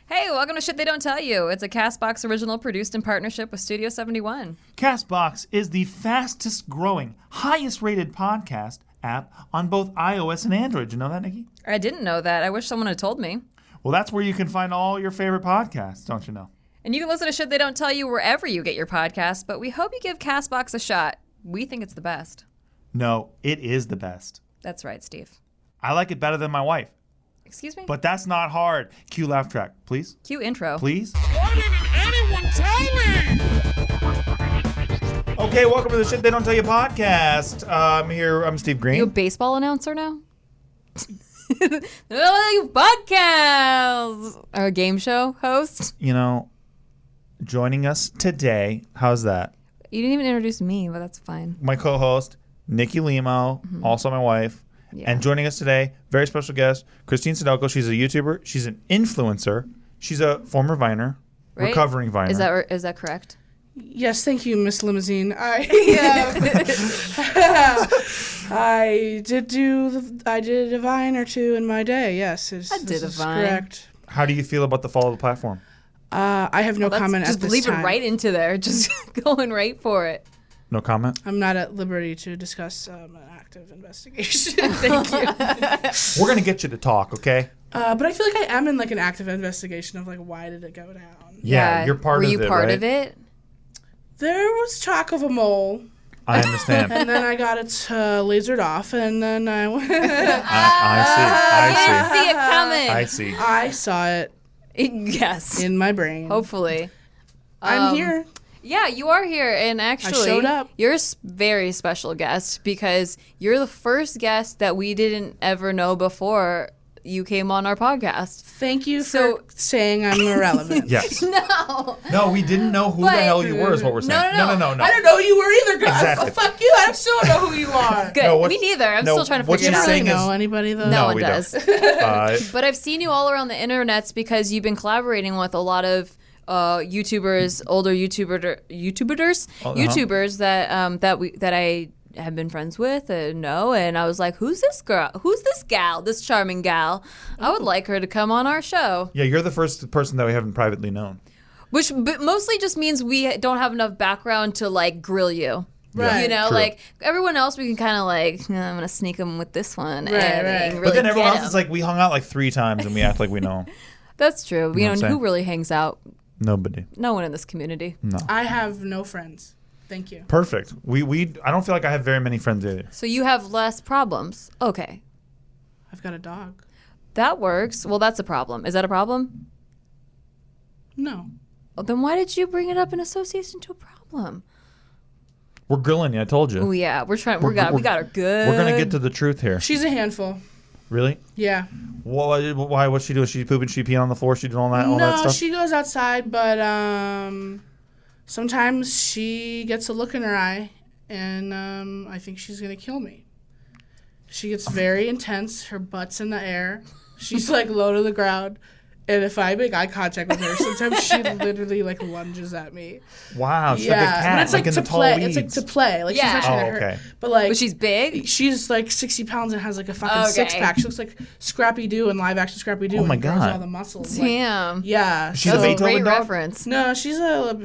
Hey, welcome to Shit They Don't Tell You. It's a CastBox original produced in partnership with Studio 71. CastBox is the fastest growing, highest rated podcast app on both iOS and Android. Did you know that, Nikki? I didn't know that. I wish someone had told me. Well, that's where you can find all your favorite podcasts, don't you know? And you can listen to Shit They Don't Tell You wherever you get your podcasts, but we hope you give CastBox a shot. We think it's the best. No, it is the best. That's right, Steve. I like it better than my wife. Excuse me? But that's not hard. Cue laugh track, please. Cue intro. Please. Why didn't anyone tell me? Okay, welcome to the Shit They Don't Tell You podcast. I'm Steve Greene. You a baseball announcer now? Podcast! Or a game show host? You know, joining us today, how's that? You didn't even introduce me, but that's fine. My co-host, Nikki Limo, also my wife. Yeah. And joining us today, very special guest, Christine Sydelko. She's a YouTuber. She's an influencer. She's a former Viner, Right? recovering Viner. Is that correct? Yes, thank you, Miss Limousine. I did a Vine or two in my day. Yes, this did a is Vine. correct. How do you feel about the fall of the platform? I have no comment Just at this leave time. it right into there. Just going right for it. No comment? I'm not at liberty to discuss an active investigation. Thank you. We're going to get you to talk, okay? But I feel like I am in like an active investigation of like why did it go down? Yeah, you're part of it, Were you part right? of it? There was talk of a mole, I understand. and then I got it lasered off, and then I went. I see it coming. I see. I saw it Yes. in my brain. Hopefully. I'm here. Yeah, you are here, and actually, showed up. You're a very special guest because you're the first guest that we didn't ever know before you came on our podcast. Thank you So- for saying I'm irrelevant. Yes. No. No, we didn't know who But- the hell you were is what we're saying. No. I don't know who you were either, guys. Exactly. Fuck you. I still don't know who you are. Good. No, what's- Me neither. I'm no, still trying to what figure it you're out. saying I is- know anybody though. No No, one we does. don't. But I've seen you all around the internets because you've been collaborating with a lot of YouTubers, older YouTubers that I have been friends with and know, and I was like, who's this girl? Who's this gal? This charming gal? I would like her to come on our show. Yeah, you're the first person that we haven't privately known. Which mostly just means we don't have enough background to like grill you. Right. You know, True. like everyone else, we can kind of like, I'm gonna sneak them with this one, Right, and right. really But then everyone get else is 'em. like, we hung out like 3 times and we act like we know 'em. That's true. know You what I'm know, saying? who really hangs out? Nobody. No one in this community. No. I have no friends. Thank you. Perfect. I don't feel like I have very many friends either. So you have less problems. Okay. I've got a dog. That works. Well, that's a problem. Is that a problem? No. Well, then why did you bring it up in association to a problem? We're grilling you, I told you. Oh yeah, we got her good. We're going to get to the truth here. She's a handful. Really? Yeah. Why? What's she doing? She pooping? She peeing on the floor? She doing all that No, stuff? she goes outside, but sometimes she gets a look in her eye, and I think she's gonna kill me. She gets very intense. Her butt's in the air. She's like low to the ground. And if I make eye contact with her, sometimes she literally like lunges at me. Wow, she's like a cat, but it's like in to the tall play. weeds. It's like to play. Like Yeah. she's not trying Oh, to hurt. okay. But like, But she's big. she's like 60 pounds and has like a fucking Okay. 6-pack. She looks like Scrappy Doo in live action Scrappy Doo. Oh my and grows God. all the muscles. Like, Damn. yeah. She's a That's a Beethoven great dog? reference. No, she's a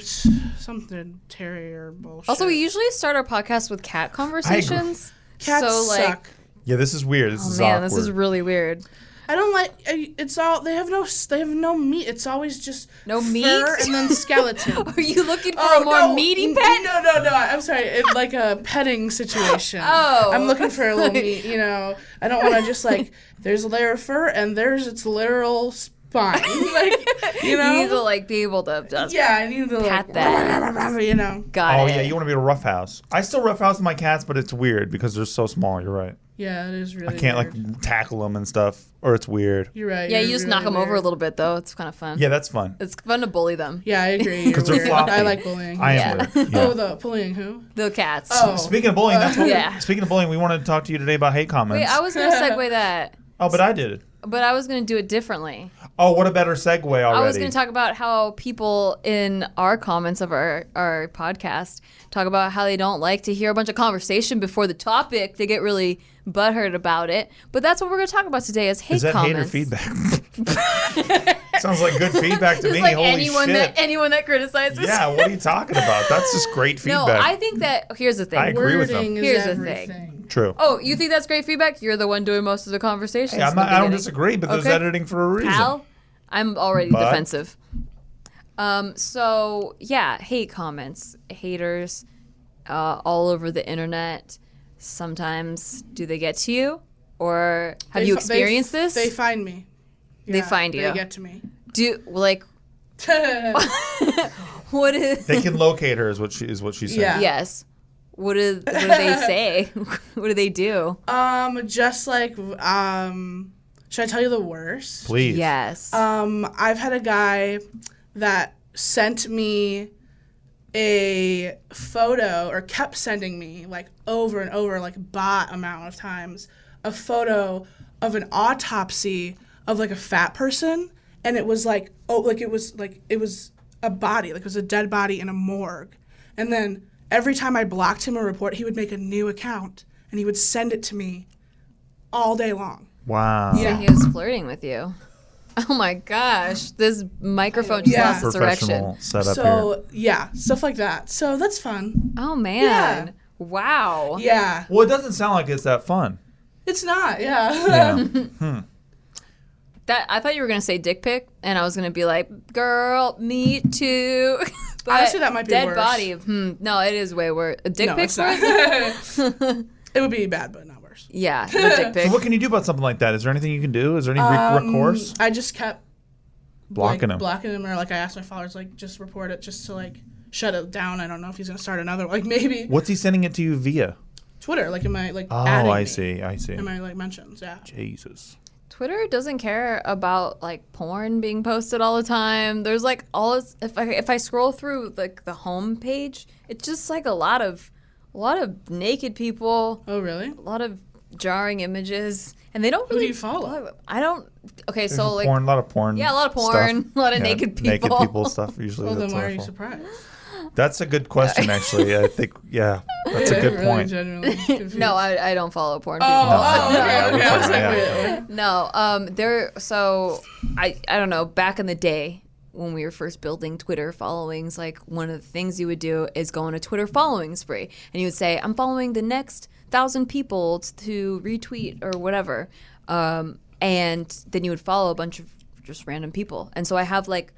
something terrier bullshit. Also, we usually start our podcast with cat conversations. Cats so like, suck. Yeah, this is weird. This oh is man, awkward. this is really weird. I don't like. It's all they have no meat. It's always just No fur meat? and then skeleton. Are you looking for a more meaty pet? No. I'm sorry. It's like a petting situation. Oh. I'm looking for a little meat. You know, I don't want to just like. There's a layer of fur and there's its literal spine. Like, you know. You need to like be able to just Yeah, I need to pat like, that. you know. Got Oh it. yeah, you want to be a roughhouse. I still roughhouse my cats, but it's weird because they're so small. You're right. Yeah, it is really. I can't weird. like tackle them and stuff, or it's weird. You're right. Yeah, you're you just really knock them over a weird. little bit though. It's kind of fun. Yeah, that's fun. It's fun to bully them. Yeah, I agree. You're 'Cause they're weird. floppy. I like bullying. I Yeah. am weird. Yeah. Oh, the bullying who? The cats. Oh. Speaking of bullying, that's what Yeah. Speaking of bullying, we wanted to talk to you today about hate comments. Wait, I was gonna segue that, Oh, but I did it. but I was gonna do it differently. Oh, what a better segue already. I was going to talk about how people in our comments of our podcast talk about how they don't like to hear a bunch of conversation before the topic. They get really butthurt about it. But that's what we're going to talk about today is hate Is that comments. hater feedback? Sounds like good feedback to Just me. like Holy shit. anyone that criticizes. Yeah, what are you talking about? That's just great feedback. No, I think that here's the thing. I agree with them. Wording is Here's the everything. thing. True. Oh, you think that's great feedback? You're the one doing most of the conversations. Hey, in the I don't beginning. disagree, but there's Okay. editing for a reason. Pal, I'm already But- defensive. So yeah, hate comments, haters, all over the internet. Sometimes, do they get to you, or have you experienced this? They find me. They Yeah, find you. They get to me. Do like what is? They can locate her, is what she said. Yeah. Yes. What do they say? What do they do? Just like, should I tell you the worst? Please. Yes. I've had a guy that sent me a photo, or kept sending me like over and over, like bot amount of times, a photo of an autopsy of like a fat person, and it was like, it was a body, like it was a dead body in a morgue, and then every time I blocked him or report, he would make a new account and he would send it to me all day long. Wow. So he was flirting with you. Oh my gosh, this microphone just Yeah. lost its erection. Professional setup here. So yeah, stuff like that. So that's fun. Oh man. Yeah. Wow. Yeah, Well, it doesn't sound like it's that fun. it's not. Yeah. Yeah. That I thought you were gonna say dick pic, and I was gonna be like, "Girl, me too." But Honestly, that might be dead worse. body. No, it is way worse. A dick No, pic it's for not. it? It would be bad, but not worse. Yeah, the dick pic. So what can you do about something like that? Is there anything you can do? Is there any recourse? I just kept Blocking him. blocking him, or like I asked my followers, like, just report it, just to like shut it down. I don't know if he's gonna start another, like maybe What's he sending it to you via? Twitter, like in my like Oh, adding I me see. I see. in my like mentions. Yeah. Jesus. Twitter doesn't care about like porn being posted all the time. There's like all this, if I scroll through like the home page, it's just like a lot of naked people, Oh really? a lot of jarring images, and they don't Who really do you follow? I don't. Okay, There's so like a lot of porn. yeah, a lot of stuff. porn, a lot of Yeah, naked Naked people. people stuff usually. Well, then that's why our are you fault. surprised? That's a good question, actually. I think, yeah, that's a good Really point. genuinely confused. No, I don't follow porn people. Oh, okay, yeah, okay. I was like, yeah. wait. No, I don't know, back in the day when we were first building Twitter followings, like one of the things you would do is go on a Twitter following spree, and you would say, I'm following the next 1,000 people to retweet or whatever, and then you would follow a bunch of just random people. And so I have like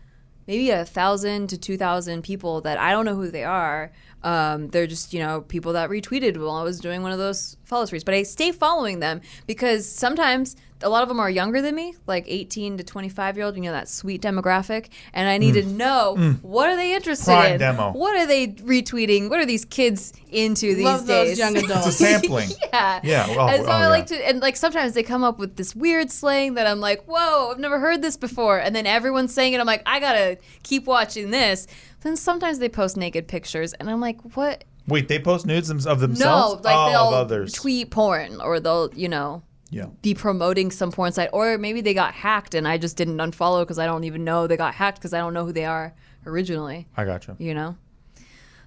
maybe 1,000 to 2,000 people that I don't know who they are. They're just, people that retweeted while I was doing one of those follow sprees. But I stay following them because sometimes a lot of them are younger than me, like 18 to 25-year-old, that sweet demographic. And I need to know, what are they interested Prime in? demo. What are they retweeting? What are these kids into these Love days? those young It's a adults. sampling. Yeah. Yeah, well, and so oh, I yeah. like to, and like sometimes they come up with this weird slang that I'm like, whoa, I've never heard this before. And then everyone's saying it. I'm like, I gotta keep watching this. Then sometimes they post naked pictures, and I'm like, what? Wait, they post nudes of No, themselves? like of they'll others. tweet porn, or they'll, Yeah. be promoting some porn site, or maybe they got hacked and I just didn't unfollow because I don't even know they got hacked because I don't know who they are originally. I gotcha.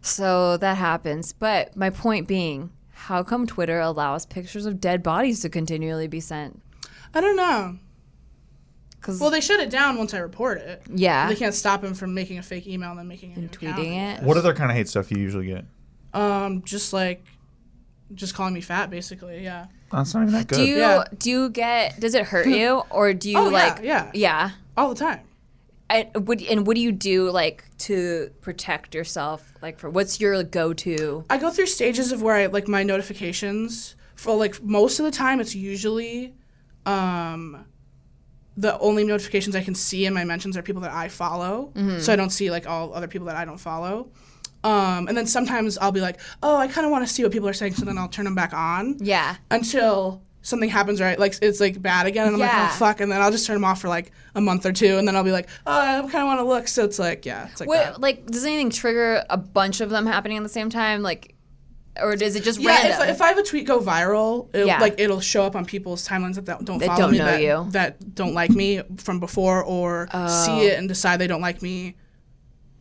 So that happens. But my point being, how come Twitter allows pictures of dead bodies to continually be sent? I don't know. 'Cause Well, they shut it down once I report it. yeah, They can't stop him from making a fake email and then making a new and account. tweeting it. What other kind of hate stuff you usually get? Just calling me fat, basically. Yeah. That's not even that good. Do you get? Does it hurt you, or do you Oh, yeah, like? yeah. Yeah. All the time. And what do you do like to protect yourself? Like, for what's your go-to? I go through stages of where I like my notifications. For like most of the time, it's usually the only notifications I can see in my mentions are people that I follow. So I don't see like all other people that I don't follow. And then sometimes I'll be like, oh, I kind of want to see what people are saying, so then I'll turn them back on. Yeah. Until something happens, right? Like it's like bad again, and I'm like, Yeah. oh fuck, and then I'll just turn them off for like a month or two, and then I'll be like, oh, I kind of want to look. So it's like, yeah, it's like that. What, like, does anything trigger a bunch of them happening at the same time? Like, or is it just Yeah, random? if I have a tweet go viral, Yeah. it'll show up on people's timelines that don't That follow don't me, know you. that don't like me from before, or see it and decide they don't like me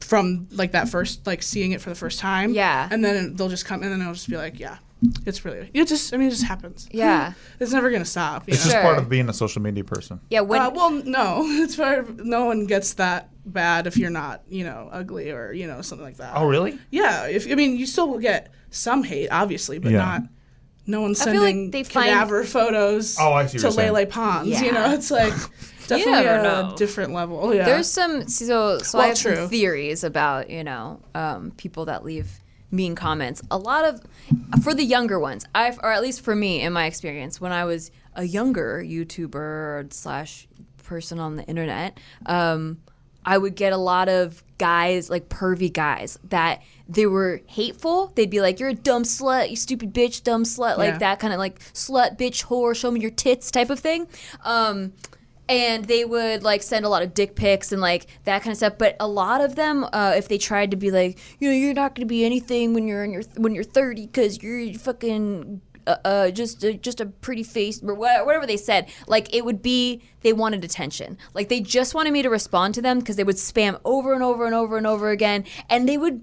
from like that first, like seeing it for the first time. Yeah. And then they'll just come, and then it'll just be like, yeah, It's really, it just happens. Yeah. It's never going to stop. It's just part of being a social media person. Yeah. Well, no, it's part of, no one gets that bad if you're not, ugly or, something like that. Oh, really? Yeah. You still will get some hate, obviously, but not, no one's I feel like sending they find- cadaver photos Oh, I see to what you're saying. Lele Pons. Yeah. It's like definitely never a know. different level. Yeah. There's some I have true. some theories about people that leave mean comments. A lot of for the younger ones, or at least for me in my experience, when I was a younger YouTuber / person on the internet, I would get a lot of guys, like pervy guys, that they were hateful. They'd be like, "You're a dumb slut, you stupid bitch, dumb slut," like that kind of like slut, bitch, whore, show me your tits type of thing. And they would like send a lot of dick pics and like that kind of stuff. But a lot of them, if they tried to be like, you're not going to be anything when you're 30 because you're fucking just a pretty face or whatever they said. Like it would be they wanted attention. Like they just wanted me to respond to them because they would spam over and over and over and over again, and they would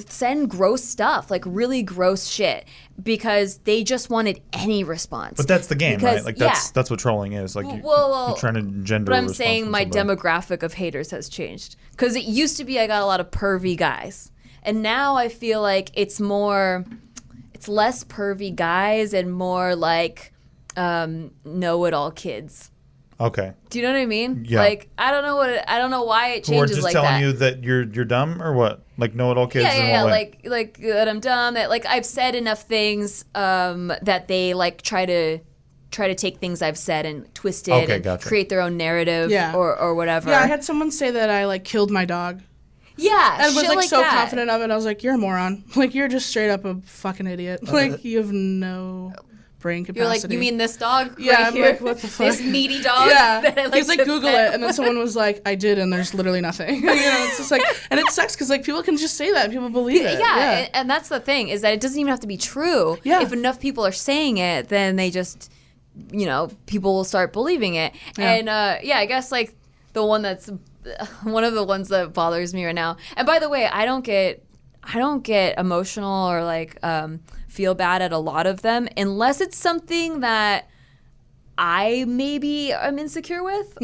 send gross stuff, like really gross shit, because they just wanted any response. But that's the game, Because- right? Like that's what trolling is. Like Well, you're trying to engender. But a I'm response saying from my somebody. demographic of haters has changed. Because it used to be I got a lot of pervy guys. And now I feel like it's less pervy guys and more like know-it-all kids. Okay. Do you know what I mean? Yeah. Like, I don't know why it Who are changes just like telling that. you that you're dumb or what? Like know-it-all kids. Yeah, in what way? like that I'm dumb. That like I've said enough things that they like try to take things I've said and twist it Okay, and gotcha. create their own narrative or whatever. Yeah, I had someone say that I like killed my dog. Yeah, And was shit like so that. confident of it. I was like, you're a moron. Like you're just straight up a fucking idiot. Like you have no brain capacity. You're like, you mean this dog Yeah, right I'm here? like, what the fuck? This meaty dog? Yeah. That I like He's like, to Google pet? it. And then someone was like, I did, and there's literally nothing. It's just like, and it sucks because like people can just say that and people believe it. Yeah, and that's the thing, is that it doesn't even have to be true. Yeah. If enough people are saying it, then they just, people will start believing it. Yeah. And I guess like the one that's one of the ones that bothers me right now. And by the way, I don't get emotional or like feel bad at a lot of them unless it's something that I maybe am insecure with.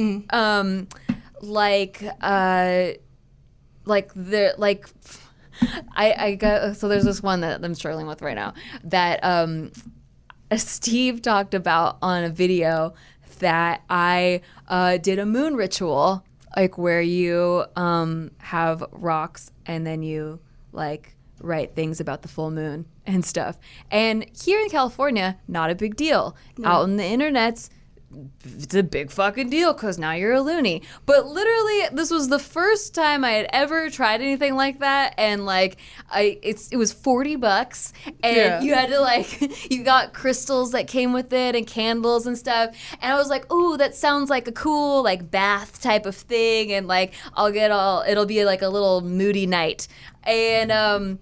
I got, so there's this one that I'm struggling with right now that Steve talked about on a video that I did a moon ritual, like where you have rocks and then you like write things about the full moon and stuff. And here in California, not a big deal. Out on the internets, it's a big fucking deal because now you're a loony. But literally, this was the first time I had ever tried anything like that, and like it was $40, and you had to like you got crystals that came with it and candles and stuff, and I was like, ooh, that sounds like a cool like bath type of thing, and like it'll be like a little moody night, and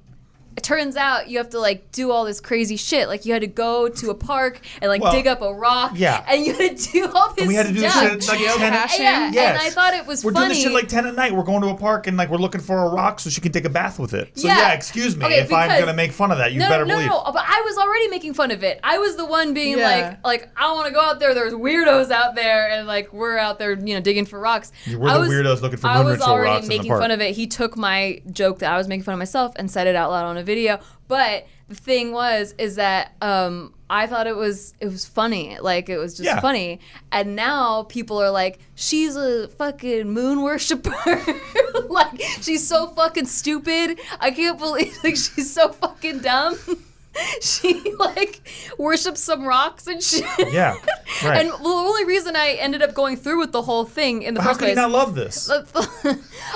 it turns out you have to like do all this crazy shit. Like you had to go to a park and like dig up a rock. Yeah. And you had to do all this And we had to do this stuff. shit at like 10 Geocaching? Yeah, Yes. and I thought it was We're funny. doing this shit like 10 at night. We're going to a park and like we're looking for a rock so she can take a bath with it. So Yeah. yeah, excuse me. Okay, if I'm because- going to make fun of that, you better believe. No, but I was already making fun of it. I was the one being Yeah. like I don't want to go out there. There's weirdos out there, and like we're out there, digging for rocks. You were the weirdos looking for I moon was ritual already rocks in the making park. fun of it. He took my joke that I was making fun of myself and said it out loud on a video. But the thing is that I thought it was funny. Like it was just funny. And now people are like, she's a fucking moon worshiper. Like she's so fucking stupid. I can't believe like she's so fucking dumb. She like worships some rocks and shit. Yeah, right. And the only reason I ended up going through with the whole thing in the How first can you place. not love this?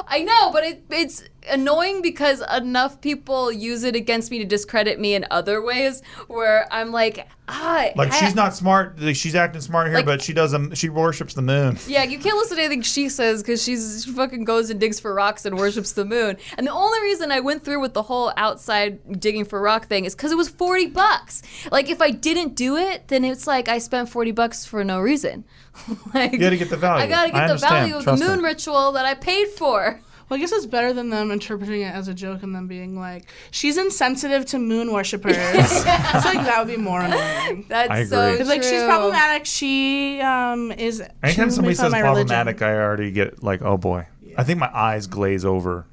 I know, but it's annoying because enough people use it against me to discredit me in other ways where I'm like, She's not smart. Like, she's acting smart here, Like- but she worships the moon. Yeah, you can't listen to anything she says because she fucking goes and digs for rocks and worships the moon. And the only reason I went through with the whole outside digging for rock thing is because it was $40. Like if I didn't do it, then it's like I spent $40 for no reason. Like You gotta get the value. I gotta I get the value understand. of the Trust moon me. ritual that I paid for. Well, I guess it's better than them interpreting it as a joke and them being like, she's insensitive to moon worshippers. I feel like that would be more annoying. That's I so agree. true. Like, she's problematic. She is. Anytime somebody says my problematic, religion. I already get like, oh boy. I think my eyes glaze over.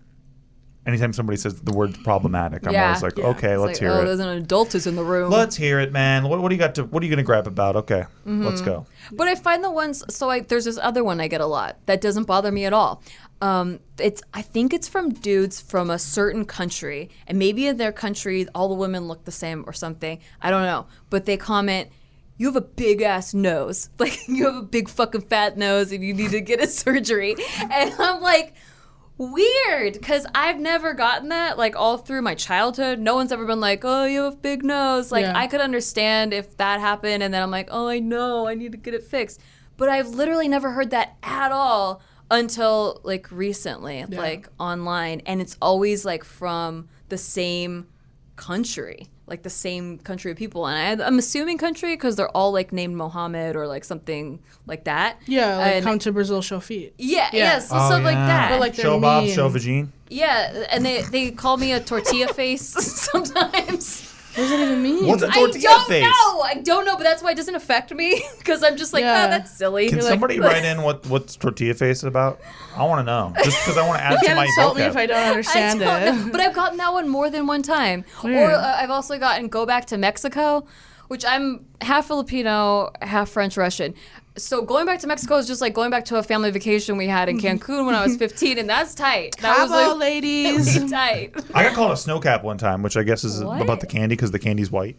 Anytime somebody says the word problematic, I'm always like, okay, It's let's like, hear it. There's an adultess in the room. Let's hear it, man. What do you got to? What are you gonna grab about? Okay, let's go. But I find the ones. So there's this other one I get a lot that doesn't bother me at all. I think it's from dudes from a certain country, and maybe in their country all the women look the same or something. I don't know, but they comment, "You have a big ass nose. Like you have a big fucking fat nose, and you need to get a surgery." And I'm like, weird, because I've never gotten that. Like all through my childhood, no one's ever been like, "Oh, you have a big nose." Like Yeah. I could understand if that happened, and then I'm like, "Oh, I know, I need to get it fixed." But I've literally never heard that at all until like recently, like online, and it's always like from the same country, like the same country of people, and I'm assuming country because they're all like named Mohammed or like something like that. Yeah, like And- come to Brazil, show feet. yeah, so stuff like that. But, like, they're show Bob, mean. show vagine. Yeah, and they call me a tortilla face sometimes. What does that even mean? What's a I tortilla don't face? know. I don't know, but that's why it doesn't affect me because I'm just like, Yeah. that's silly. Can You're like, somebody write in what's tortilla face is about? I want to know. Just because I want to add You to can't my insult me if I vocab. don't I understand don't it. know, but I've gotten that one more than one time. Weird. Or I've also gotten go back to Mexico, which I'm half Filipino, half French Russian. So going back to Mexico is just like going back to a family vacation we had in Cancun when I was 15, and that's tight. That was Cabo, like ladies. really tight. I got called a snowcap one time, which I guess is What? about the candy because the candy's white.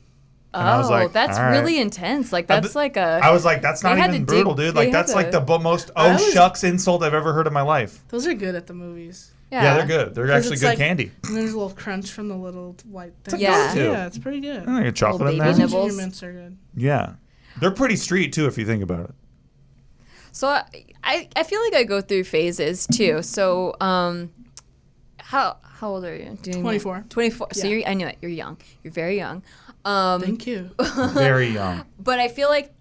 And I was like, that's all right. really intense. Like that's like a. I was like, that's not They had even to brutal, dig- dude. they Like had that's like to- the most I oh was- shucks insult I've ever heard in my life. Those are good at the movies. Yeah, they're good. They're 'Cause actually it's good like- candy. And there's a little crunch from the little white thing. Yeah. too. Yeah, it's pretty good. I get chocolate in Little there. baby Ginger nibbles. mints are good. Yeah, they're pretty street too if you think about it. So I feel like I go through phases too. So how old are you? 24. 24. So Yeah. I knew it. You're young. You're very young. Thank you. Very young. But I feel like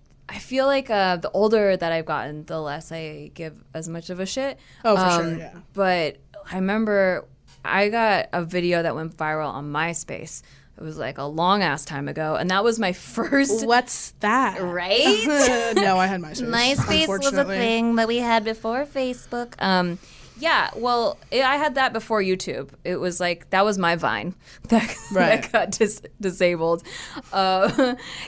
the older that I've gotten, the less I give as much of a shit. Oh, for sure, yeah. But I remember I got a video that went viral on MySpace. It was like a long ass time ago, and that was my first. What's that? Right? No, I had MySpace. MySpace was a unfortunately. thing that we had before Facebook. Yeah, well, I had that before YouTube. It was like, that was my Vine that, Right. that got disabled.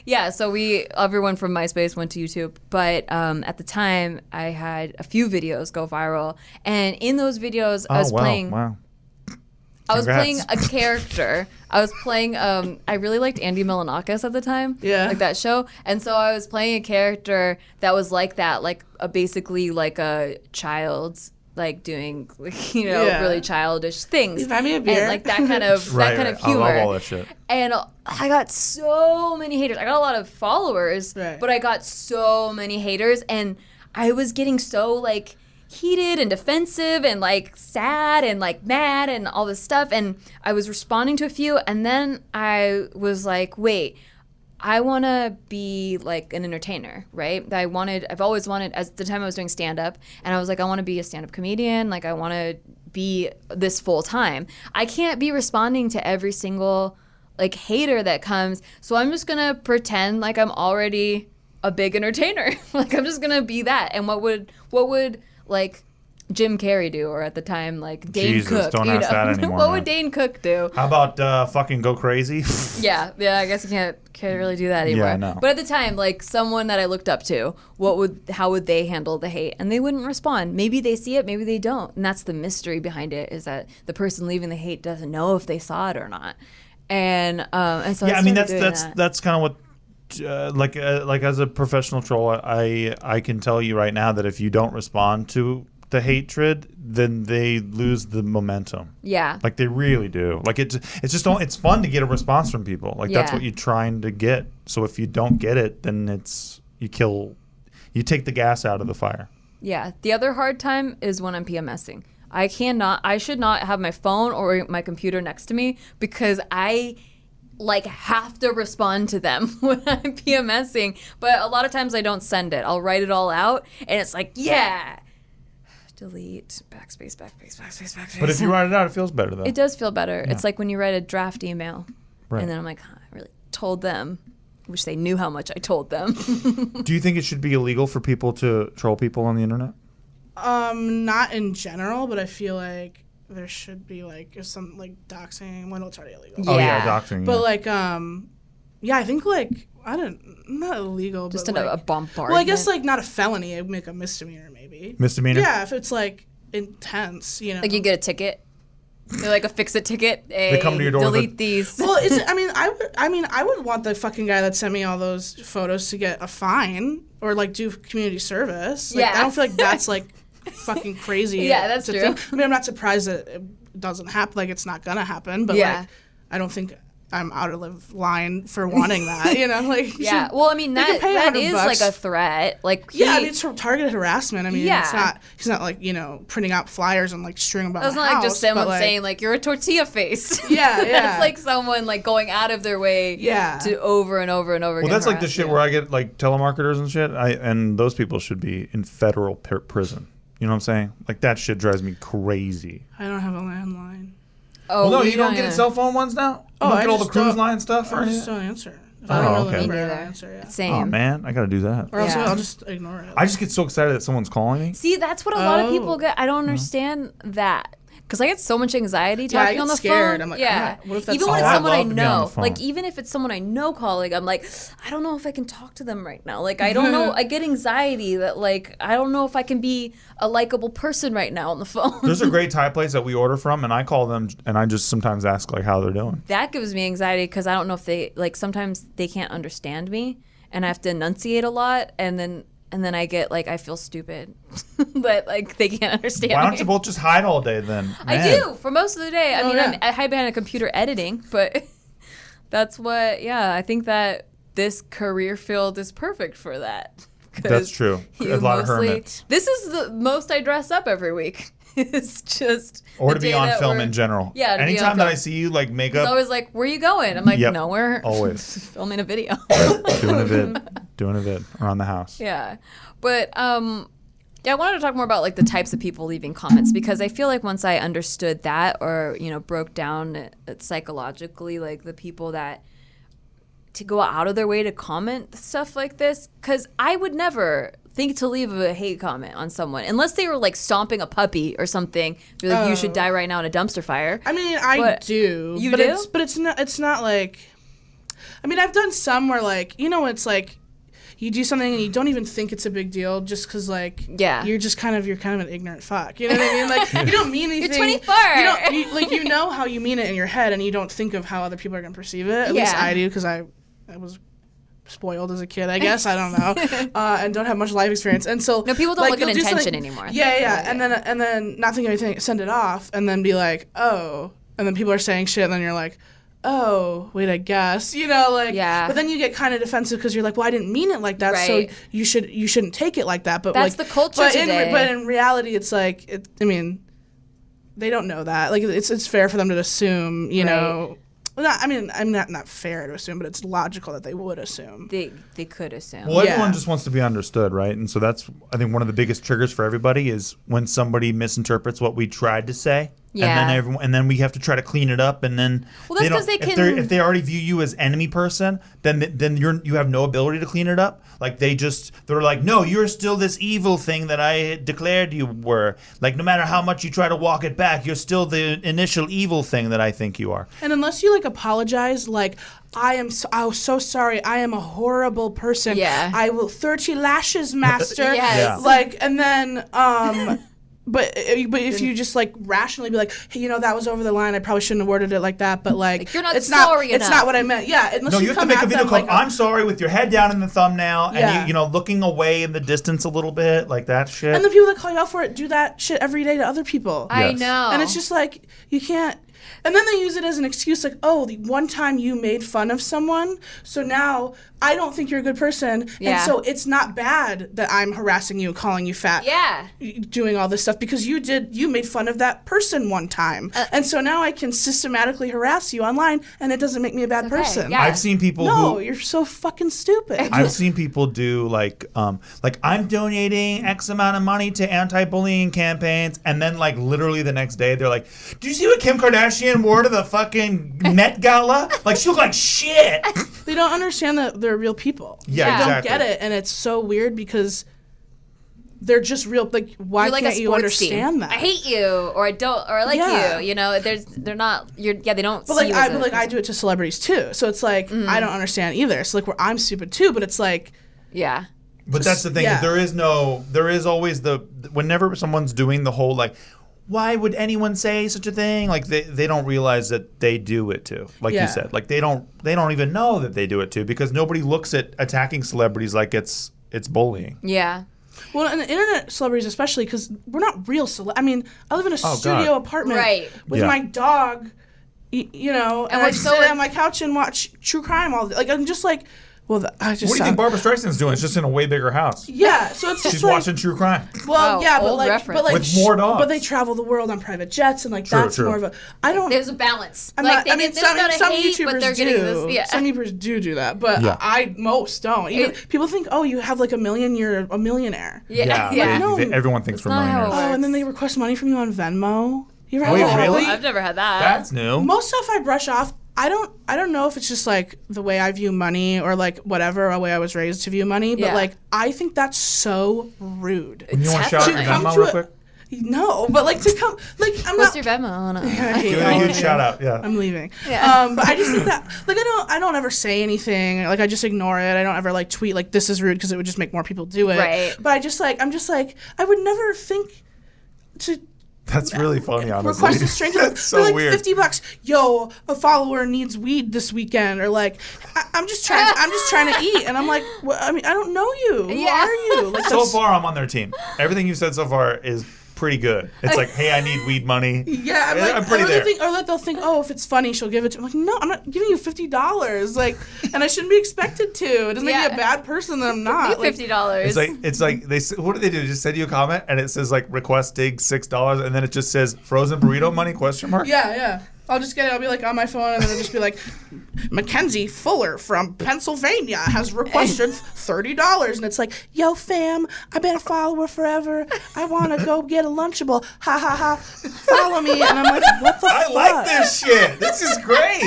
Yeah, so everyone from MySpace went to YouTube. But at the time, I had a few videos go viral. And in those videos, I was playing... Wow. I was playing Congrats. a character. I was playing. I really liked Andy Milonakis at the time. Yeah. Like that show. And so I was playing a character that was like that, like basically like a child, like doing, Yeah. really childish things. You buy me a beer? And like that kind of Right, that kind right. of humor. I love all that shit. And I got so many haters. I got a lot of followers, Right. but I got so many haters, and I was getting so like heated and defensive and like sad and like mad and all this stuff, and I was responding to a few, and then I was like, wait, I want to be like an entertainer, right? I've always wanted, at the time I was doing stand-up, and I was like, I want to be a stand-up comedian, like I want to be this full time. I can't be responding to every single like hater that comes, so I'm just gonna pretend like I'm already a big entertainer. Like I'm just gonna be that. And what would like Jim Carrey do, or at the time like Dane Jesus, Cook? don't ask that anymore, What man. would Dane Cook do? How about fucking go crazy? Yeah, I guess you can't really do that anymore. Yeah, no. But at the time, like someone that I looked up to, how would they handle the hate? And they wouldn't respond. Maybe they see it, maybe they don't. And that's the mystery behind it, is that the person leaving the hate doesn't know if they saw it or not. And so Yeah, I mean started doing that's kind of what like as a professional troll, I can tell you right now that if you don't respond to the hatred, then they lose the momentum. Yeah. Like they really do. Like it's fun to get a response from people. Like that's Yeah. what you're trying to get. So if you don't get it, then you take the gas out of the fire. Yeah. The other hard time is when I'm PMSing. I should not have my phone or my computer next to me, because I like have to respond to them when I'm PMSing. But a lot of times I don't send it. I'll write it all out, and it's like, yeah, delete, backspace. But if you write it out, it feels better though. It does feel better. Yeah. It's like when you write a draft email, Right. and then I'm like, I really told them. I wish they knew how much I told them. Do you think it should be illegal for people to troll people on the internet? Not in general, but I feel like there should be like some like doxing. Well, it's already illegal. Oh yeah, Yeah. doxing. But yeah. like, yeah, I think like not illegal, Just but a like, bombardment. well, I guess like not a felony. It'd make a misdemeanor maybe. Misdemeanor. Yeah, if it's like intense, you know. like you get a ticket. You're like a fix-it ticket. They come to your door with Delete a- these. Well, I would want the fucking guy that sent me all those photos to get a fine or like do community service. Like, Yeah. I don't feel like that's like fucking crazy. Yeah, that's to true. think. I mean, I'm not surprised that it doesn't happen. Like, it's not gonna happen. But Yeah. like, I don't think I'm out of line for wanting that. You know, like Yeah. Well, I mean They could that pay that $100 is like a threat. Like Yeah, I he- mean, it's targeted harassment. I mean, Yeah. he's not like, printing out flyers and like stringing them about It's my not like house, just someone but, like, saying like you're a tortilla face. Yeah, yeah. That's like someone like going out of their way Yeah. to over and over and over Well, again. that's like the harass shit you. where I get like telemarketers and shit. And those people should be in federal prison. You know what I'm saying? Like that shit drives me crazy. I don't have a landline. Oh, Well, no, we you don't get yeah. cell phone ones now. You Oh, don't I get all the just cruise don't- line stuff. Or I just anything? don't answer. If Oh, I don't know okay. the Me number, I don't neither. answer. Yeah. Same. Oh man, I gotta do that. Or else Yeah. I'll just ignore it. I just get so excited that someone's calling me. See, that's what a lot of people Oh. get. I don't understand that. Because I get so much anxiety Yeah, I talking get on the scared. phone. I'm like, yeah. what if that's even when it's I someone I love to be on the know. phone. Like, even if it's someone I know calling, I'm like, I don't know if I can talk to them right now. Like, I don't know. I get anxiety that, like, I don't know if I can be a likable person right now on the phone. There's a great Thai place that we order from, and I call them, and I just sometimes ask like how they're doing. That gives me anxiety because I don't know if they, like, sometimes they can't understand me and I have to enunciate a lot. And then I get, like, I feel stupid that, like, they can't understand Why me. don't you both just hide all day then? I Man. do for most of the day. I Oh, mean, yeah. I hide behind a computer editing, but that's what. Yeah, I think that this career field is perfect for that. 'Cause That's true. you A lot of mostly- hermits. This is the most I dress up every week. It's just Or the to be day on that film we're- in general. Yeah, to be on Anytime that film. I see you like It's makeup, always like, "Where are you going?" I'm like, Yep, "Nowhere." always. Filming a video. doing a vid around the house. Yeah, but yeah, I wanted to talk more about like the types of people leaving comments because I feel like once I understood that, or broke down it psychologically, like the people that to go out of their way to comment stuff like this, because I would never think to leave a hate comment on someone unless they were like stomping a puppy or something. Be like, you should die right now in a dumpster fire. I mean, I But do. you but do? It's not like. I mean, I've done some where like it's like you do something and you don't even think it's a big deal just because like Yeah. you're kind of an ignorant fuck. You know what I mean? Like you don't mean anything. 24. You know how you mean it in your head and you don't think of how other people are gonna perceive it. At least Yeah. I do because I was spoiled as a kid, I guess. I don't know, and don't have much life experience. And so No, people don't look at you'll do intention something- anymore. Yeah. And then not think of anything, send it off, and then be like, oh, and then people are saying shit, and then you're like, oh, wait, I guess, Yeah. But then you get kind of defensive because you're like, well, I didn't mean it like that, Right. so you shouldn't take it like that. But That's like, the culture but today. but in reality, it's like, I mean, they don't know that. Like, it's fair for them to assume, you know. Well, I'm not fair to assume, but it's logical that they would assume. They could assume. Well, Yeah. everyone just wants to be understood, right? And so that's, I think, one of the biggest triggers for everybody is when somebody misinterprets what we tried to say. Yeah. And then we have to try to clean it up, and then Well, that's don't- 'cause they if can- if they already view you as enemy person, then you have no ability to clean it up. Like they're like, no, you're still this evil thing that I declared you were. Like no matter how much you try to walk it back, you're still the initial evil thing that I think you are. And unless you like apologize, like I'm so sorry, I am a horrible person. Yeah. I will 30 lashes, master. Yes. Yeah. Like, and then but if you just like rationally be like, hey, that was over the line. I probably shouldn't have worded it like that. But like you're not it's sorry It's enough. not what I meant. Yeah. Unless No, you have to come make a at video them called like, "I'm sorry" with your head down in the thumbnail, Yeah. and you looking away in the distance a little bit, like that shit. And the people that call you out for it do that shit every day to other people. I Yes. know. And it's just like you can't. and then they use it as an excuse, like, oh, the one time you made fun of someone, so now I don't think you're a good person, and so it's not bad that I'm harassing you, calling you fat, doing all this stuff, because you made fun of that person one time, and so now I can systematically harass you online, and it doesn't make me a bad person. Yeah. I've seen people No, you're so fucking stupid. I've seen people do like I'm donating X amount of money to anti-bullying campaigns, and then like literally the next day they're like, "Do you see what Kim Kardashian wore to the fucking Met Gala? Like she looked like shit." They don't understand that they're real people. Yeah, They exactly. don't get it, and it's so weird because they're just real. Like, why You're like can't a you sports understand team. that? I hate you, or I don't, or I like Yeah. you. You know, they're not. They don't. But see like you I, as a but like I person. do it to celebrities too. So it's like I don't understand either. So like where I'm stupid too, but it's like Yeah. But that's the thing. Yeah. There is always whenever someone's doing the whole like, why would anyone say such a thing? Like they don't realize that they do it too. Like you said, like they don't even know that they do it too, because nobody looks at attacking celebrities like it's bullying. Yeah. well, and the internet celebrities especially, because we're not real I mean, I live in a studio apartment Right. with my dog, you know, and we're I so sit on my couch and watch true crime all day. Like I'm just like, well, I just What do you think Barbara Streisand's doing? It's just in a way bigger house. yeah. So it's just She's like, watching true crime. well, Wow, yeah, old but reference. like With more dogs. But they travel the world on private jets, and like True, that's true. more of a. I don't. There's a balance. I'm like not, they I mean, get this some amount of hate, YouTubers but they're do. getting this. Yeah. Some YouTubers do that, but Yeah. most don't. Even people think, oh, you have like $1 million, you're a millionaire. Yeah. Yeah, No. everyone thinks That's we're not how millionaires. it Oh, and then they request money from you on Venmo. You ever Wait, had that really? happen? I've never had that. That's new. Most stuff I brush off. I don't know if it's just like the way I view money or like whatever, a way I was raised to view money, but Yeah. like I think that's so rude. You want to shout out your Definitely. Venmo real quick? No, but like to come, like I'm What's not. your Venmo? I don't know. I hate Give it a that. huge shout out. Yeah. I'm leaving. Yeah. But I just think that like I don't ever say anything. Like I just ignore it. I don't ever like tweet like this is rude because it would just make more people do it. Right. But I'm just like I would never think to That's really funny, honestly. request a stranger. That's so for like weird. $50. Yo, a follower needs weed this weekend, or like I'm just trying to eat, and I'm like, well, I mean, I don't know you. Who Yeah. are you? Like So that's- far, I'm on their team. Everything you've said so far is pretty good. It's like, hey, I need weed money. Yeah, I'm, like, I'm pretty or there. Or that they'll think, oh, if it's funny, she'll give it to me. I'm like, no, I'm not giving you $50. Like, and I shouldn't be expected to. It doesn't make me Yeah. a bad person that I'm not. Like, $50. It's like what do they do? Just send you a comment and it says like requesting $6 and then it just says frozen burrito money question mark. yeah. I'll just get it. I'll be like on my phone, and then it'll just be like, Mackenzie Fuller from Pennsylvania has requested $30, and it's like, yo, fam, I've been a follower forever. I want to go get a Lunchable. Ha ha ha. Follow me, and I'm like, what the I fuck? like this shit. This is great.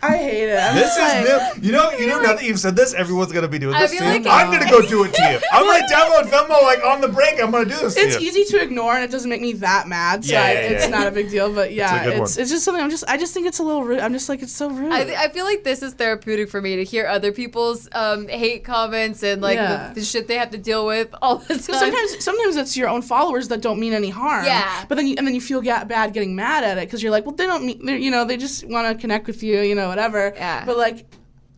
I hate it. I'm This just is like, new. You know now that you've said this, everyone's gonna be doing I this feel too. like I'm gonna go do it to you. I'm gonna download Venmo like on the break. I'm gonna do this it's to you. easy to ignore, and it doesn't make me that mad. So Yeah, it's yeah. not a big deal. But yeah, a good it's just something. I just think it's a little rude. I'm just like, it's so rude. I feel like this is therapeutic for me to hear other people's hate comments and like Yeah. the shit they have to deal with all the time. Sometimes it's your own followers that don't mean any harm. Yeah. But then you feel bad getting mad at it because you're like, well, they don't mean, they just want to connect with you, whatever. Yeah. But like,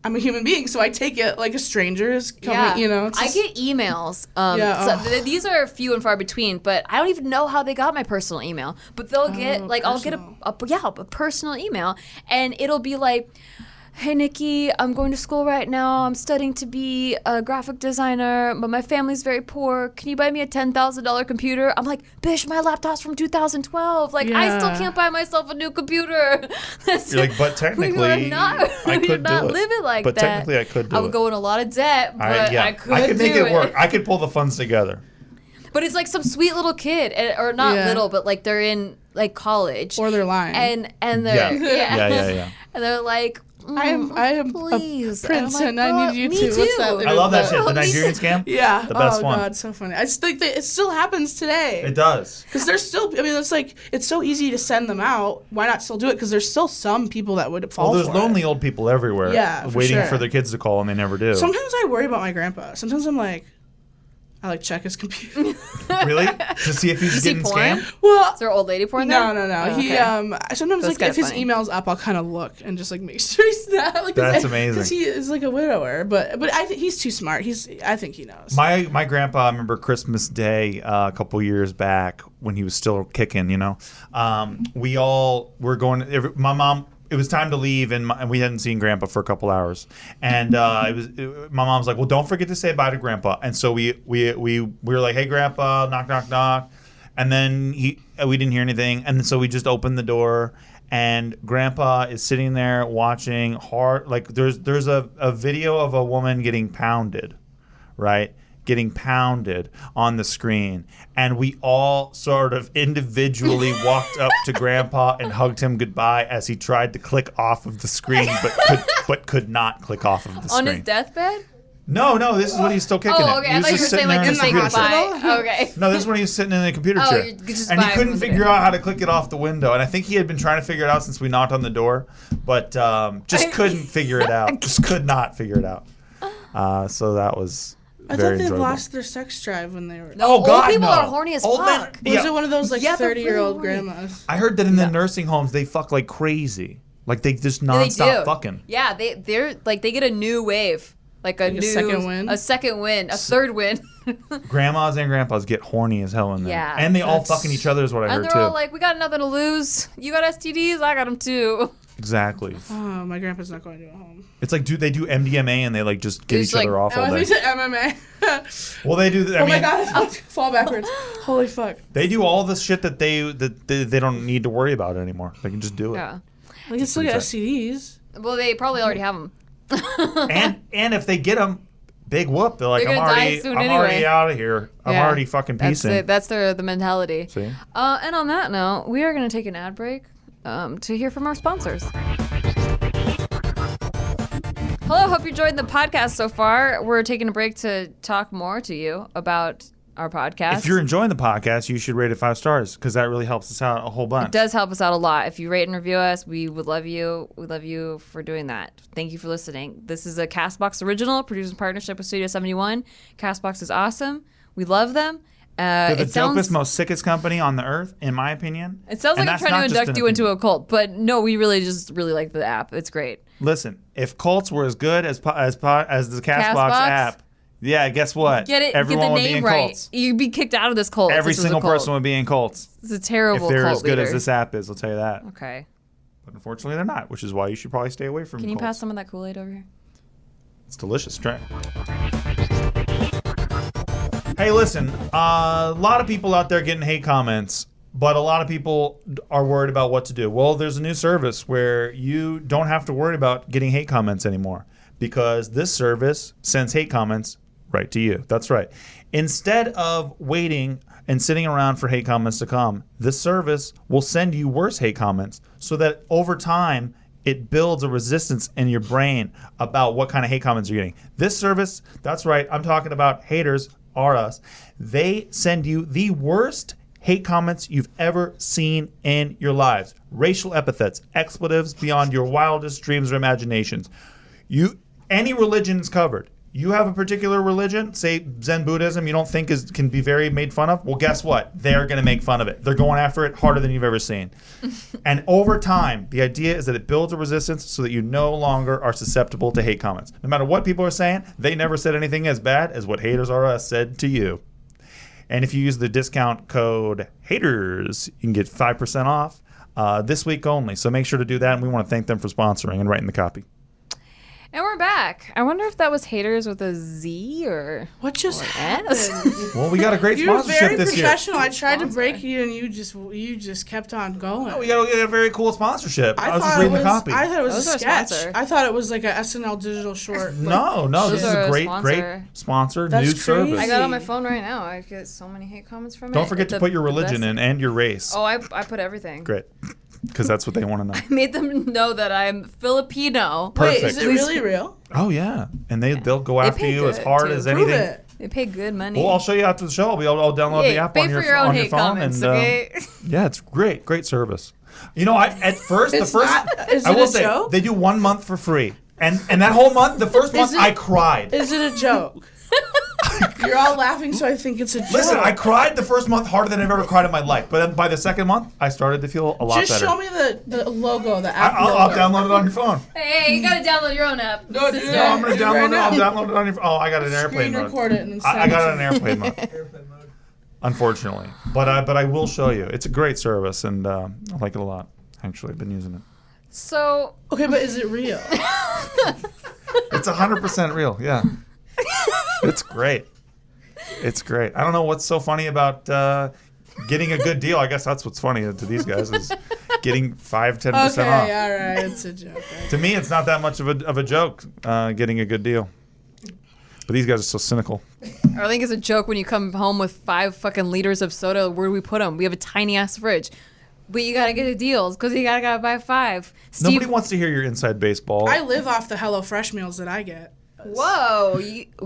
I'm a human being, so I take it like a stranger is coming, It's I just- get emails. Yeah, These are few and far between, but I don't even know how they got my personal email. But they'll get I'll get a personal email, and it'll be like, hey, Nikki, I'm going to school right now. I'm studying to be a graphic designer, but my family's very poor. Can you buy me a $10,000 computer? I'm like, bitch, my laptop's from 2012. Like, I still Yeah. can't buy myself a new computer. You're like, but technically, we are not, I we could are not do it. living like but that. technically, I could do I it. would go in a lot of debt, but I could make do it work. I could pull the funds together. But it's like some sweet little kid, or not Yeah. little, but like they're in like college, or they're lying. and they're Yeah. and they're like, I am please, a prince, I'm and like, I need you me too. What's that? I love that shit. The Me Nigerian too. scam. Yeah. The best oh one. God, so funny. I just think that it still happens today. It does. Because there's still, I mean, it's like, it's so easy to send them out. Why not still do it? Because there's still some people that would fall Well, there's for lonely it. old people everywhere. Yeah, for waiting sure. for their kids to call and they never do. Sometimes I worry about my grandpa. Sometimes I'm like, I like check his computer. Really? To see if he's see getting porn? scammed? Well, Is there old lady porn there? no. Oh, He okay. sometimes That's like kinda if his funny. email's up, I'll kind of look and just like make sure he's not. Like, That's amazing. Because he is like a widower, but I think he's too smart. I think he knows. My grandpa, I remember Christmas Day a couple years back when he was still kicking, you know. We all were going, my mom, it was time to leave, and we hadn't seen Grandpa for a couple hours. And my mom's like, well, don't forget to say bye to Grandpa. And so we were like, hey, Grandpa, knock, knock, knock. And then we didn't hear anything. And so we just opened the door, and Grandpa is sitting there watching hard. Like there's a video of a woman getting pounded, right? Getting pounded on the screen, and we all sort of individually walked up to Grandpa and hugged him goodbye as he tried to click off of the screen, but could not click off of the screen. On his deathbed? No, this is when he's still kicking it. Oh, okay. He I was thought you just were saying sitting there like in just his say computer chair. goodbye. Okay. No, this is when he was sitting in the computer Oh, chair. you're just And he vibing couldn't with figure it. out how to click it off the window. And I think he had been trying to figure it out since we knocked on the door, but just couldn't figure it out. Just could not figure it out. So that was I very thought they enjoyable. lost their sex drive when they were. No, Oh, old God, people no. are horny as Old men- fuck. Was yeah. it one of those like Yeah, they're 30-year-old really horny. grandmas? I heard that in the nursing homes, they fuck like crazy. Like they just Yeah, they nonstop do. fucking. Yeah, they're like they get a new wave. Like a new second wind? a second wind, a third wind. Grandmas and grandpas get horny as hell in there. Yeah, And they all that's- fucking each other is what I And heard they're too. all like, we got nothing to lose. You got STDs, I got them too. Exactly. Oh, my grandpa's not going to a home. It's like they do MDMA and they like just get Just, each other like- off Oh, all I day. think it's MMA. Well, they do. I Oh mean, my god, I fell- fall backwards. Holy fuck. they do all this shit that they don't need to worry about anymore. They can just do it. Yeah. Like, it's like pretty tight. STDs. Well, they probably already have them. And if they get them, big whoop. They're like, They're I'm gonna die already soon already anyway. out of here. I'm Yeah. already fucking That's piecing. that's the mentality. See? And on that note, we are going to take an ad break to hear from our sponsors. Hello, hope you enjoyed the podcast so far. We're taking a break to talk more to you about our podcast. If you're enjoying the podcast, you should rate it 5 stars because that really helps us out a whole bunch. It does help us out a lot. If you rate and review us, we would love you. We love you for doing that. Thank you for listening. This is a CastBox original, produced in partnership with Studio 71. CastBox is awesome. We love them. They're the It sounds dopest, most sickest company on the earth, in my opinion. It sounds And like I'm that's trying not to just induct an you into opinion. a cult, but no, we really just really like the app. It's great. Listen, if cults were as good as the CastBox CastBox? app, yeah, guess what? Get it? Everyone get the would be name in right. cults. You'd be kicked out of this cult. if Every this was a single cult. person would be in cults It's a terrible if they're cult as good leader. as this app is. I'll tell you that. Okay. But unfortunately, they're not, which is why you should probably stay away from Can you cults. pass some of that Kool-Aid over here? It's delicious. Try it. Hey, listen. A lot of people out there getting hate comments, but a lot of people are worried about what to do. Well, there's a new service where you don't have to worry about getting hate comments anymore because this service sends hate comments right to you. That's right. Instead of waiting and sitting around for hate comments to come, this service will send you worse hate comments so that over time it builds a resistance in your brain about what kind of hate comments you're getting. This service, that's right, I'm talking about haters are us. They send you the worst hate comments you've ever seen in your lives. Racial epithets, expletives beyond your wildest dreams or imaginations. Any religion is covered. You have a particular religion, say Zen Buddhism, you don't think can be very made fun of? Well, guess what? They're going to make fun of it. They're going after it harder than you've ever seen. And over time, the idea is that it builds a resistance so that you no longer are susceptible to hate comments. No matter what people are saying, they never said anything as bad as what haters are us said to you. And if you use the discount code HATERS, you can get 5% off this week only. So make sure to do that. And we want to thank them for sponsoring and writing the copy. And we're back. I wonder if that was haters with a Z or What just S? happened? Well, we got a great You were sponsorship very this year. professional. I tried to Sponsor. break you, and you just kept on going. We got a very cool sponsorship. I was just thought reading it the copy. I thought it was Those a are sketch. sponsor. I thought it was like a SNL digital short. No, this Those is are a a great sponsor. sponsor, That's news service. crazy. I got it on my phone right now. I get so many hate comments from it. Don't forget to put your The religion best- in and your race. Oh, I put everything. Great. Because that's what they want to know. Made them know that I'm Filipino. Perfect. Wait, is it really real? Oh, yeah. And they'll go after pay you as good, hard too. as Prove anything. it. They pay good money. Well, I'll show you after the show. I'll download the app pay on for your, your own on your hate phone. comments, And okay? yeah, it's great service. You know, at first, It's not- is I it will a say, joke? they do 1 month for free. And that whole month, the first month, it- I cried. Is it a joke? You're all laughing, so I think it's a joke. Listen, I cried the first month harder than I've ever cried in my life. But then by the second month, I started to feel a lot Just better. show me the logo, the app I'll logo. download it on your phone. Hey, you gotta download your own app. No, Sister. No, I'm going to download Right it. I'll now. download it on your phone. Oh, I got it in airplane Screen mode. record it and then send I got it to in me. airplane mode. Unfortunately. But I will show you. It's a great service, and I like it a lot. Actually, I've been using it. So Okay, but is it real? It's 100% real. Yeah. It's great. It's great. I don't know what's so funny about getting a good deal. I guess that's what's funny to these guys is getting 5-10% Okay, off. all right, it's a joke. To me, it's not that much of a joke getting a good deal. But these guys are so cynical. I think it's a joke when you come home with 5 fucking liters of soda. Where do we put them? We have a tiny ass fridge. But you gotta get a deal because you gotta buy 5. Nobody wants to hear your inside baseball. I live off the HelloFresh meals that I get. Whoa!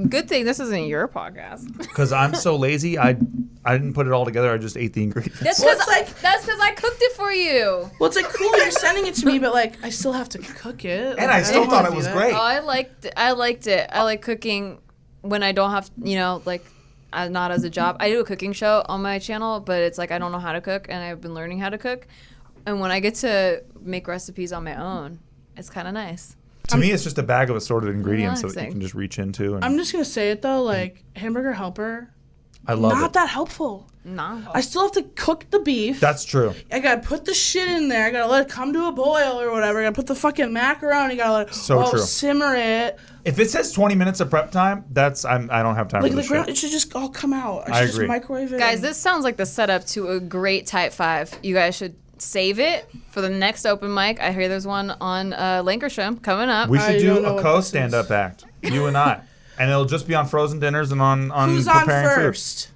Good thing this isn't your podcast. Because I'm so lazy, I didn't put it all together. I just ate the ingredients. That's Well, because it's like- I cooked it for you. Well, it's like cool you're sending it to me, but like I still have to cook it. And I still don't thought wanna it do was that. great. Oh, I liked it. I like cooking when I don't have, like, not as a job. I do a cooking show on my channel, but it's like I don't know how to cook, and I've been learning how to cook. And when I get to make recipes on my own, it's kind of nice. To me, it's just a bag of assorted ingredients that you Relaxing. can just reach into. And I'm just gonna say it though, like Hamburger Helper, I love not it. that helpful. Nah. I still have to cook the beef. That's true. I gotta put the shit in there. I gotta let it come to a boil or whatever. I gotta put the fucking macaroni. Gotta let it So true. simmer it. If it says 20 minutes of prep time, I don't have time Like for the this ground, shit. it should just all come out. I should just agree. microwave it. Guys, this sounds like the setup to a great Type 5. You guys should save it for the next open mic. I hear there's one on Lancashire coming up. We should I do don't know a what co-stand-up act, you and I. And it'll just be on frozen dinners and on Who's on preparing food. first?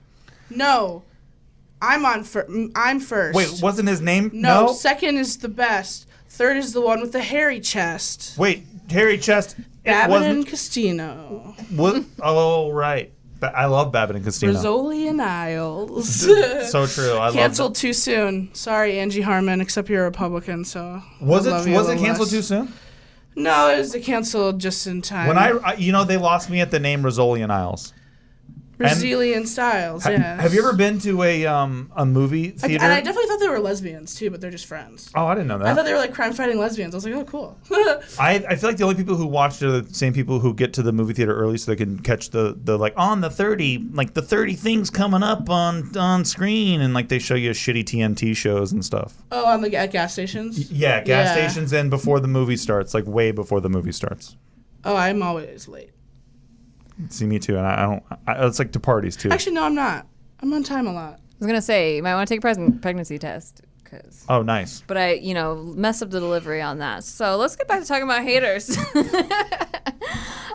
No, I'm on first. I'm first. Wait, wasn't his name? No, second is the best. Third is the one with the hairy chest. Wait, hairy chest. It Babbitt and wasn't. Costino. Oh, right. I love Babbitt and Costino. Rizzoli and Isles. So true. I love Canceled too soon. Sorry, Angie Harmon, except you're a Republican, so. Was I love it you a was it little canceled less. too soon? No, it was canceled just in time. When they lost me at the name Rizzoli and Isles. Brazilian Styles, yeah. Have you ever been to a movie theater? And I definitely thought they were lesbians too, but they're just friends. Oh, I didn't know that. I thought they were like crime-fighting lesbians. I was like, oh, cool. I feel like the only people who watch it are the same people who get to the movie theater early so they can catch the like on the 30 things coming up on screen, and like they show you shitty TNT shows and stuff. Oh, on the at gas stations? Yeah, gas Yeah. stations and before the movie starts, like way before the movie starts. Oh, I'm always late. See, me too, and I don't. It's like to parties too. Actually, no, I'm not. I'm on time a lot. I was gonna say you might want to take a pregnancy test, Oh, nice. but I messed up the delivery on that. So let's get back to talking about haters.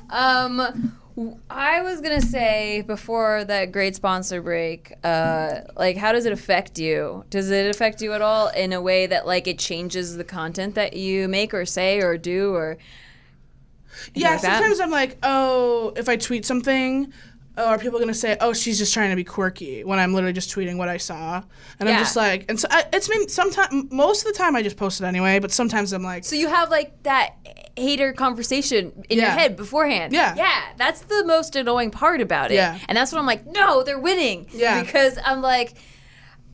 I was gonna say before that great sponsor break, like how does it affect you? Does it affect you at all in a way that like it changes the content that you make or say or do or? Yeah, like that? sometimes I'm like, oh, if I tweet something, are people going to say, oh, she's just trying to be quirky when I'm literally just tweeting what I saw? And I'm Yeah. just like, and so it's been sometimes, most of the time I just post it anyway, but sometimes I'm like, So you have like that hater conversation in your Yeah. head beforehand. Yeah. Yeah. That's the most annoying part about it. Yeah. And that's when I'm like, no, they're winning. Yeah. Because I'm like,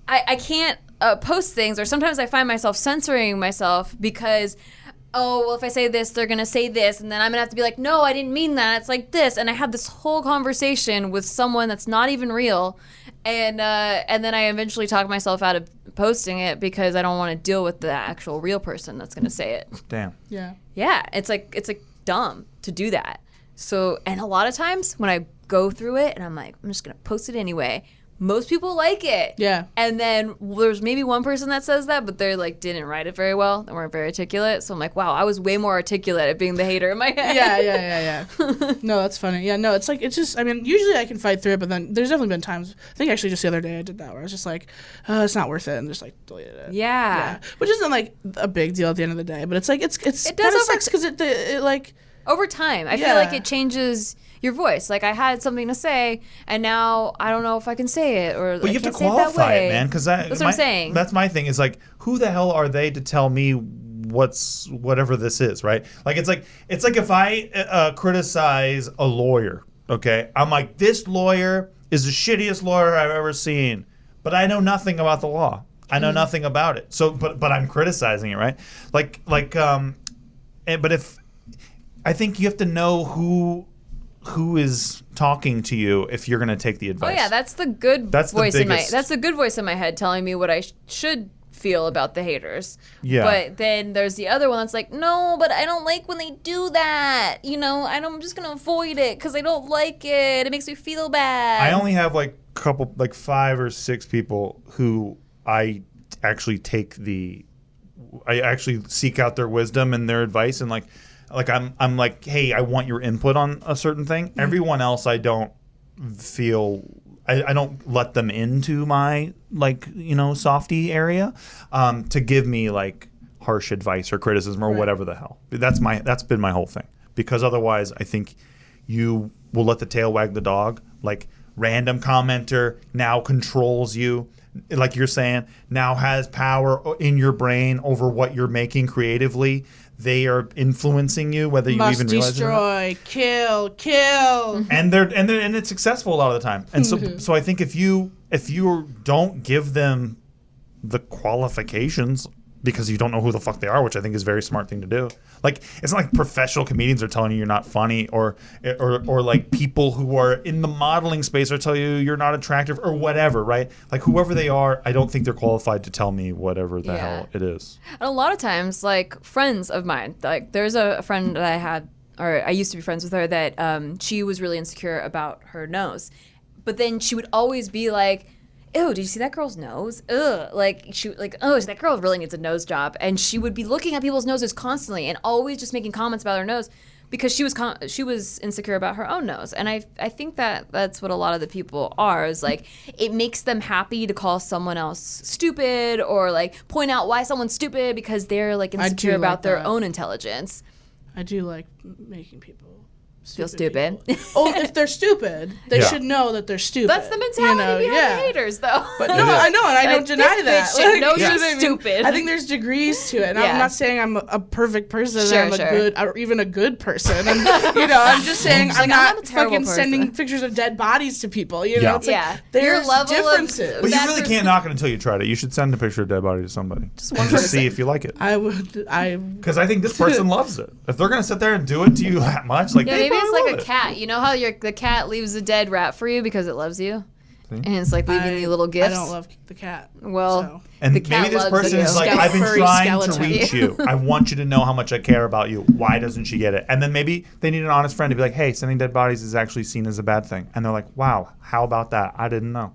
I can't post things, or sometimes I find myself censoring myself because, oh, well, if I say this, they're going to say this. And then I'm going to have to be like, no, I didn't mean that. It's like this. And I have this whole conversation with someone that's not even real. And then I eventually talk myself out of posting it because I don't want to deal with the actual real person that's going to say it. Damn. yeah. Yeah, it's like dumb to do that. So, and a lot of times when I go through it and I'm like, I'm just going to post it anyway, most people like it. Yeah. And then there's maybe one person that says that, but they like didn't write it very well. They weren't very articulate. So I'm like, wow, I was way more articulate at being the hater in my head. Yeah. No, that's funny. Yeah, no, it's like, it's just, I mean, usually I can fight through it, but then there's definitely been times, I think actually just the other day I did that where I was just like, it's not worth it, and just like deleted it. Yeah. Which isn't like a big deal at the end of the day, but it's like, it does kind of over- sucks because it like, Over time, I feel Yeah. like it changes your voice. Like I had something to say, and now I don't know if I can say it, or But I you have to can't say qualify that way. it, man, because That's what I'm saying. That's my thing. Is like, who the hell are they to tell me whatever this is, right? Like it's like if I criticize a lawyer, Okay, I'm like, this lawyer is the shittiest lawyer I've ever seen, but I know nothing about the law. I know nothing about it. So, but I'm criticizing it, right? But if I think you have to know who is talking to you if you're going to take the advice. Oh yeah, that's the good voice in my. That's the good voice in my head telling me what I should feel about the haters. Yeah. But then there's the other one that's like, no, but I don't like when they do that. I'm just gonna avoid it because I don't like it. It makes me feel bad. I only have 5 or 6 people who I actually I actually seek out their wisdom and their advice, and I'm like, hey, I want your input on a certain thing. Everyone else, I don't feel, I don't let them into my softy area to give me harsh advice or criticism or whatever the hell. That's been my whole thing, because otherwise I think you will let the tail wag the dog. Random commenter now controls you, like you're saying, now has power in your brain over what you're making creatively. They are influencing you, whether you even realize it or not. Must destroy, kill. And it's successful a lot of the time. And so I think if you don't give them the qualifications because you don't know who the fuck they are, which I think is a very smart thing to do. It's not like professional comedians are telling you you're not funny, or people who are in the modeling space are telling you you're not attractive or whatever, right? Whoever they are, I don't think they're qualified to tell me whatever the hell it is. And a lot of times, friends of mine, there's a friend that I had, or I used to be friends with her, that she was really insecure about her nose. But then she would always be like, ew, did you see that girl's nose? Ugh. Oh, that girl really needs a nose job. And she would be looking at people's noses constantly and always just making comments about her nose because she was insecure about her own nose. And I think that's what a lot of the people are, is it makes them happy to call someone else stupid or point out why someone's stupid because they're insecure about their own intelligence. I do like making people feel stupid. If they're stupid, they should know that they're stupid. That's the mentality behind the haters, though. But no, I know, and I don't deny that. Bitch knows she's stupid. I think there's degrees to it, and I'm not saying I'm a perfect person. Sure, I'm a good, or even a good person. And I'm just saying I'm not fucking sending pictures of dead bodies to people. It's there's differences. But you really can't knock it until you tried it. You should send a picture of a dead body to somebody. Just see if you like it. I would. Because I think this person loves it. If they're gonna sit there and do it to you that much, maybe it's like a cat. You know how the cat leaves a dead rat for you because it loves you? And it's leaving you little gifts. I don't love the cat. Well, so. And the cat maybe this loves person is I've been trying to reach you. I want you to know how much I care about you. Why doesn't she get it? And then maybe they need an honest friend to be like, hey, sending dead bodies is actually seen as a bad thing. And they're like, wow, how about that? I didn't know.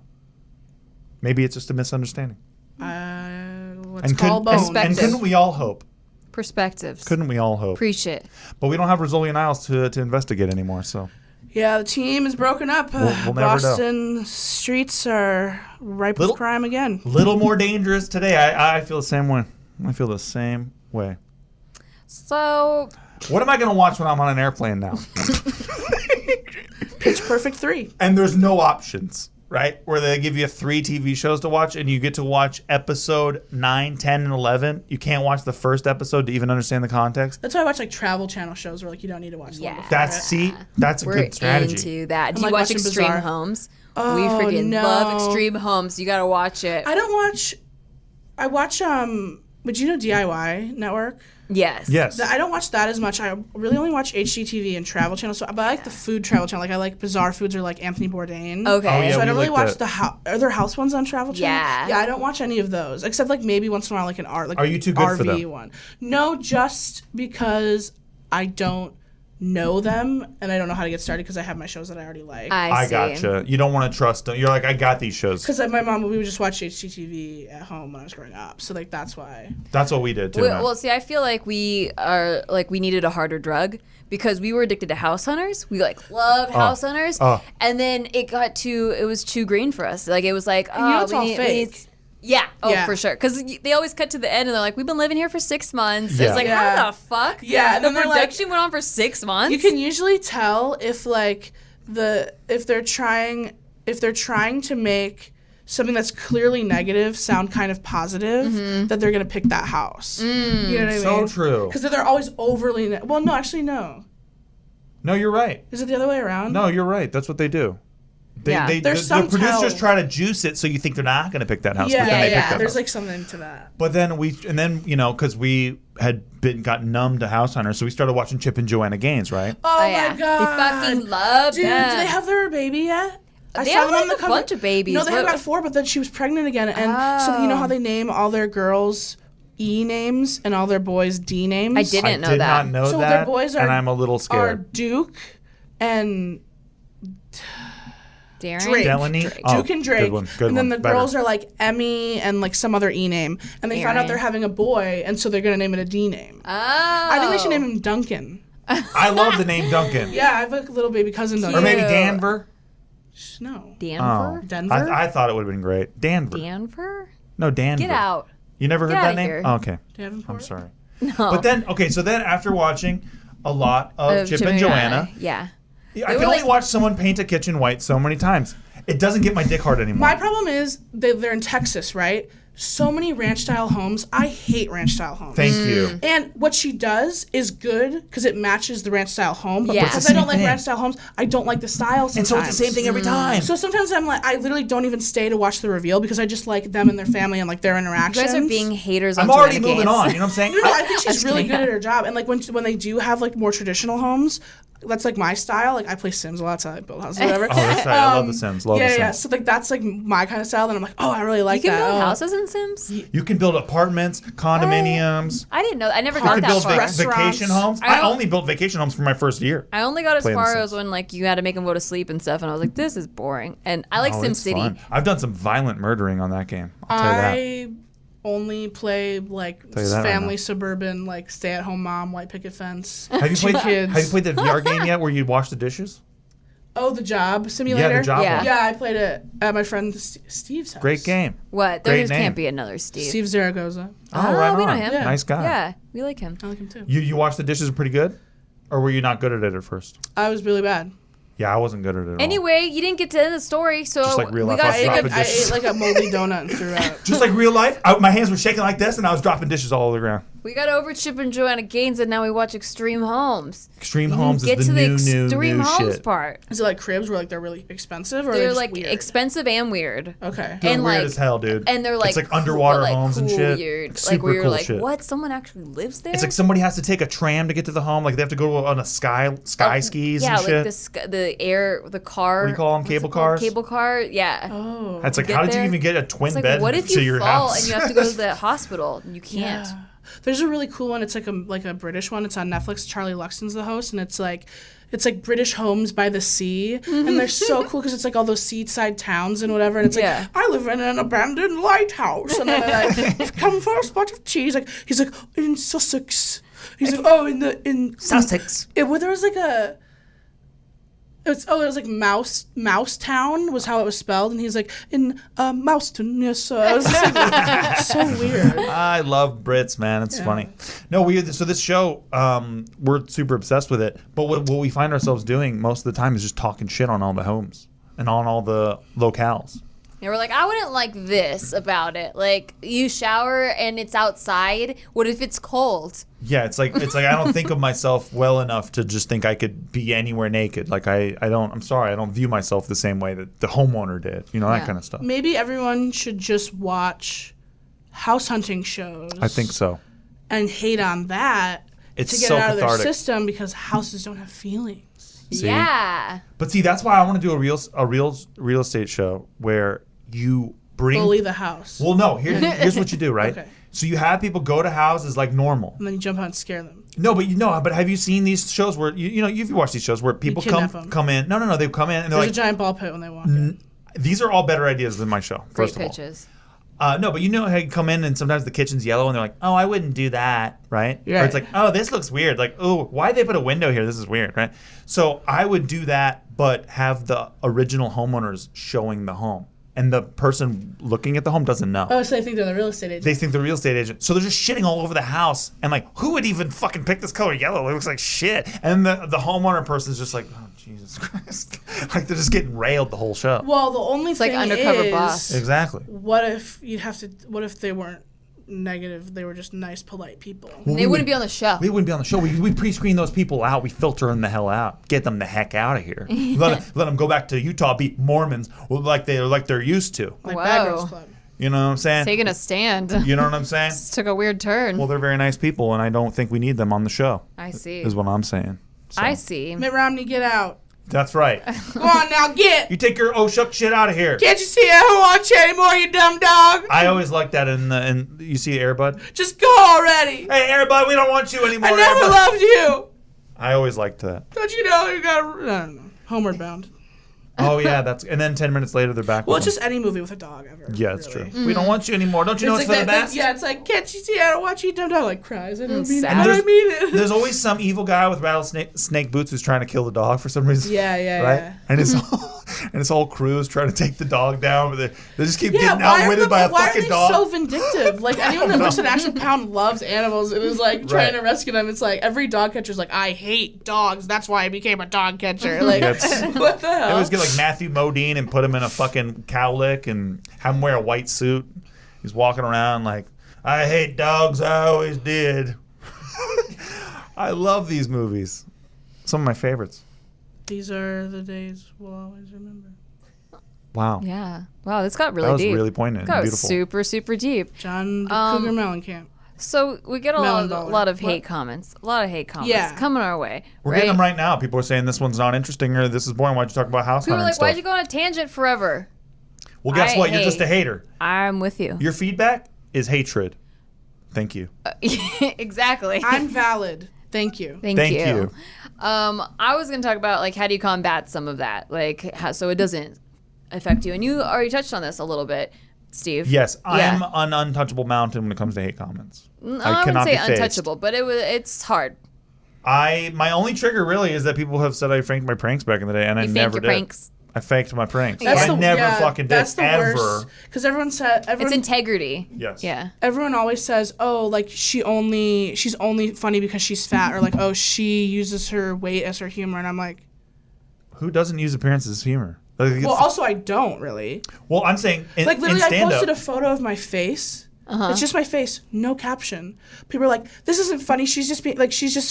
Maybe it's just a misunderstanding. Let's call bones. And couldn't we all hope? Perspectives. Couldn't we all hope? Preach it. But we don't have Rizzoli Niles to investigate anymore, so. Yeah, the team is broken up. We'll never Boston streets are ripe with crime again. Little more dangerous today. I feel the same way. I feel the same way. So. What am I going to watch when I'm on an airplane now? Pitch Perfect 3. And there's no options, right? Where they give you 3 TV shows to watch, and you get to watch episode 9, 10, and 11. You can't watch the first episode to even understand the context. That's why I watch Travel Channel shows where you don't need to watch the one before. That's a good strategy. We're into that. Do you watch Extreme Bizarre. Homes? Oh, we freaking no. love Extreme Homes. You gotta watch it. I watch would you know DIY Network? Yes. I don't watch that as much. I really only watch HGTV and Travel Channel. But I like the food Travel Channel. I like Bizarre Foods or Anthony Bourdain. Okay. Oh, yeah, so I don't really watch that. Are there house ones on Travel Channel? Yeah. Yeah, I don't watch any of those except maybe once in a while an art Are you too good RV for them? one. No, just because I don't know them and I don't know how to get started because I have my shows that I already like. I gotcha. You don't want to trust them. You're like, I got these shows. Because my mom, we would just watch HGTV at home when I was growing up. So that's why. That's what we did too. Well, see, I feel like we needed a harder drug because we were addicted to House Hunters. We loved House Hunters, and then it was too green for us. It was like, it's all fake. Yeah. Oh, Yeah. for sure. Because they always cut to the end and they're like, we've been living here for 6 months. Yeah. It's like, how the fuck? Yeah. The And then production went on for 6 months. You can usually tell if if they're trying to make something that's clearly negative sound kind of positive, that they're gonna pick that house. You know what I mean? So true. Because they're always overly. Well, no, actually, no. No, you're right. Is it the other way around? No, you're right. That's what they do. Yeah. The producers try to juice it so you think they're not going to pick that house. Yeah, but then they pick that There's house. like something to that. But then because we had got numb to House Hunters, so we started watching Chip and Joanna Gaines, right? Oh, yeah. my God. We fucking love Dude, them. do they have their baby yet? I They saw have, them on like, the a cover. bunch of babies. No, they had What- about 4, but then she was pregnant again. And so you know how they name all their girls E names and all their boys D names? I didn't I know did that. not know So that, their boys and are- I'm a little Are scared. Duke and Darren? Drake. Delaney? Drake. Oh, Duke and Drake. good one, good and then one, the better. girls are like Emmy and like some other E name. And they found out Aaron. they're having a boy, and so they're going to name it a D name. Oh. I think they should name him Duncan. I love the name Duncan. Yeah, I have a little baby cousin Duncan. Or maybe Cute. Danver. No. Denver? Oh. Denver? I thought it would have been great. Danver. Denver? No, Danver. Get out. You never heard Get that outta name? here. Oh, okay. Davenport? I'm sorry. No. But then, so then after watching a lot of Chip and Joanna, Yeah. I were can only like- watch someone paint a kitchen white so many times. It doesn't get my dick hard anymore. My problem is they're in Texas, right? So many ranch-style homes. I hate ranch-style homes. Thank you. And what she does is good because it matches the ranch-style home. But Yeah. because It's the I don't same like thing. ranch-style homes, I don't like the style sometimes. And so it's the same thing every time. So sometimes I'm like, I literally don't even stay to watch the reveal because I just like them and their family and like their You interactions. guys are being haters on I'm already Joanna moving Gaines. on. You know what I'm saying? No, I think she's Just really kidding. good at her job. And like when they do have like more traditional homes, that's like my style. Like I play Sims a lot, so I build houses, whatever. Oh, that's right. I love The Sims. Love yeah, The Sims. yeah. So like that's like my kind of style. And I'm like, oh, I really like You can that. build Oh. houses in Sims? You can build apartments, condominiums. I didn't know. I never You got can that build far. vacation homes. I I don't- only built vacation homes for my first year. I only got as Playing The far Sims. as when like you had to make them go to sleep and stuff, and I was like, this is boring. And I like Oh, it's SimCity. fun. I've done some violent murdering on that game. I'll tell you that. I only play like Tell you that right family now. suburban, like stay-at-home mom, white picket fence. Have you played? kids. Have you played the VR game yet, where you wash the dishes? Oh, the Job Simulator. Yeah, the job Yeah. one. Yeah, I played it at my friend Steve's house. Great game. What? There Great just name. can't be another Steve. Steve Zaragoza. Oh, right we know on. him. Yeah. Nice guy. Yeah, we like him. I like him too. You wash the dishes pretty good, or were you not good at it at first? I was really bad. Yeah, I wasn't good at it at all. Anyway, you didn't get to end the story, so Just like real we life, got I sick dropped of. it. I ate like a moldy donut and threw out. Just like real life, my hands were shaking like this, and I was dropping dishes all over the ground. We got over Chip and Joanna Gaines, and now we watch Extreme Homes. Extreme We Homes didn't is get the to the Extreme new Homes shit. part. Is it like cribs where like they're really expensive or They're just like weird? expensive and weird. Okay. Dude, And, weird like- as hell, dude. And they're like it's like cool, underwater but, like, homes and cool shit. Weird. Like, Like where super you're cool like, shit. what? Someone actually lives there? It's like somebody has to take a tram to get to the home. Like they have to go on a sky skis yeah, and shit. like the car. What do you call them? what's Cable it called? cars? Cable car. Yeah. Oh. It's like, get how did you there. even get a twin It's like, bed what if to you your fall house? and you have to go to the hospital? And you can't. Yeah. There's a really cool one. It's like a British one. It's on Netflix. Charlie Luxton's the host, and it's like British homes by the sea, and they're so cool because it's like all those seaside towns and whatever. And it's Yeah. like I live in an abandoned lighthouse, and then like come for a spot of tea. He's like in Sussex. He's like in Sussex. Well, there was like a. It was like Mouse Town was how it was spelled, and he's like in Mousetown. Yes, so it was just, like, so weird. I love Brits, man. It's funny. No, so this show, we're super obsessed with it. But what we find ourselves doing most of the time is just talking shit on all the homes and on all the locales. And we're like, I wouldn't like this about it. Like, you shower and it's outside. What if it's cold? Yeah, it's like I don't think of myself well enough to just think I could be anywhere naked. Like I'm sorry, I don't view myself the same way that the homeowner did. You know, that Yeah. kind of stuff. Maybe everyone should just watch house hunting shows. I think so. And hate on that It's to get so it out of their cathartic. system because houses don't have feelings. See? Yeah. But see, that's why I want to do a real estate show where you bring. Bully the house. Well, no. Here's what you do, right? Okay. So you have people go to houses like normal. And then you jump out and scare them. No, but have you seen these shows where you've watched these shows where people kidnap 'em. come in? No, they come in and they're There's like, a giant ball pit when they walk in. these are all better ideas than my show. Great First of all. pitches. No, but you know how you come in and sometimes the kitchen's yellow and they're like, oh, I wouldn't do that, right? Yeah. Or it's like, oh, this looks weird. Like, oh, why'd they put a window here? This is weird, right? So I would do that, but have the original homeowners showing the home. And the person looking at the home doesn't know. Oh, so they think they're the real estate agent. They think the real estate agent. So they're just shitting all over the house. And like, who would even fucking pick this color yellow? It looks like shit. And the homeowner person's just like, oh, Jesus Christ. Like they're just getting railed the whole show. Well, the only like thing Undercover is, Boss. Exactly. what if they weren't negative. They were just nice, polite people. Well, They wouldn't be on the show. We wouldn't be on the show. We pre-screen those people out. We filter them the hell out. Get them the heck out of here. Let them go back to Utah, be Mormons like they're used to. Like Whoa. Bad Girls Club. You know what I'm saying? Taking a stand. You know what I'm saying? This took a weird turn. Well, they're very nice people, and I don't think we need them on the show. I see. Is what I'm saying. So, I see. Mitt Romney, get out. That's right. Go on now, get. You take your shuck shit out of here. Can't you see I don't want you anymore, you dumb dog? I always like that in you see Airbud? Just go already. Hey Airbud, we don't want you anymore. I never Airbud. loved you. I always liked that. Don't you know you got? I don't know. Homeward Bound. Oh yeah, and then 10 minutes later they're back. Well, with it's them. just any movie with a dog ever. Yeah, it's really. true. We don't want you anymore. Don't you know it's for the best? Yeah, it's like, can't you see I don't want you, dumb dog? Like cries. I don't mean it. sad. I don't mean it. There's always some evil guy with rattlesnake boots who's trying to kill the dog for some reason. Yeah, Right? yeah. And his whole crew is trying to take the dog down, but they just keep Yeah, getting outwitted by a fucking dog. Why are they so vindictive? Like anyone that works at Action Pound loves animals and is like trying to rescue them. It's like every dog catcher's like, I hate dogs. That's why I became a dog catcher. Like, what the They hell? always get like Matthew Modine and put him in a fucking cowlick and have him wear a white suit. He's walking around like, I hate dogs, I always did. I love these movies. Some of my favorites. These are the days we'll always remember. Wow. Yeah. Wow, this got really That was deep. really poignant Got and beautiful. super, super deep. John Cougar Mellencamp. So we get a Melon lot of baller. hate What? comments. A lot of hate comments Yeah. coming our way. We're right? getting them right now. People are saying this one's not interesting or this is boring. Why'd you talk about house People hunting are like, stuff? why'd you go on a tangent forever? Well, guess I what? You're just a hate- hater. I'm with you. Your feedback is hatred. Thank you. Exactly. I'm valid. Thank you. Thank Thank you. you. I was gonna talk about like how do you combat some of that, like so it doesn't affect you. And you already touched on this a little bit, Steve. Yes, Yeah. I'm an untouchable mountain when it comes to hate comments. I wouldn't cannot say be phased. untouchable, but it's hard. My only trigger really is that people have said I faked my pranks back in the day, and I You faked never your did. pranks. I faked my pranks. That's But I never fucking did That's the ever. worst. Because everyone said It's integrity. Yes. Yeah. everyone always says, oh, like she's only funny because she's fat, or like, oh, she uses her weight as her humor, and I'm like, Who doesn't use appearances as humor? Like, well, also I don't really. well, I'm saying in, Like literally, in I stand-up, posted a photo of my face. It's just my face, no caption. People are like, "This isn't funny. She's just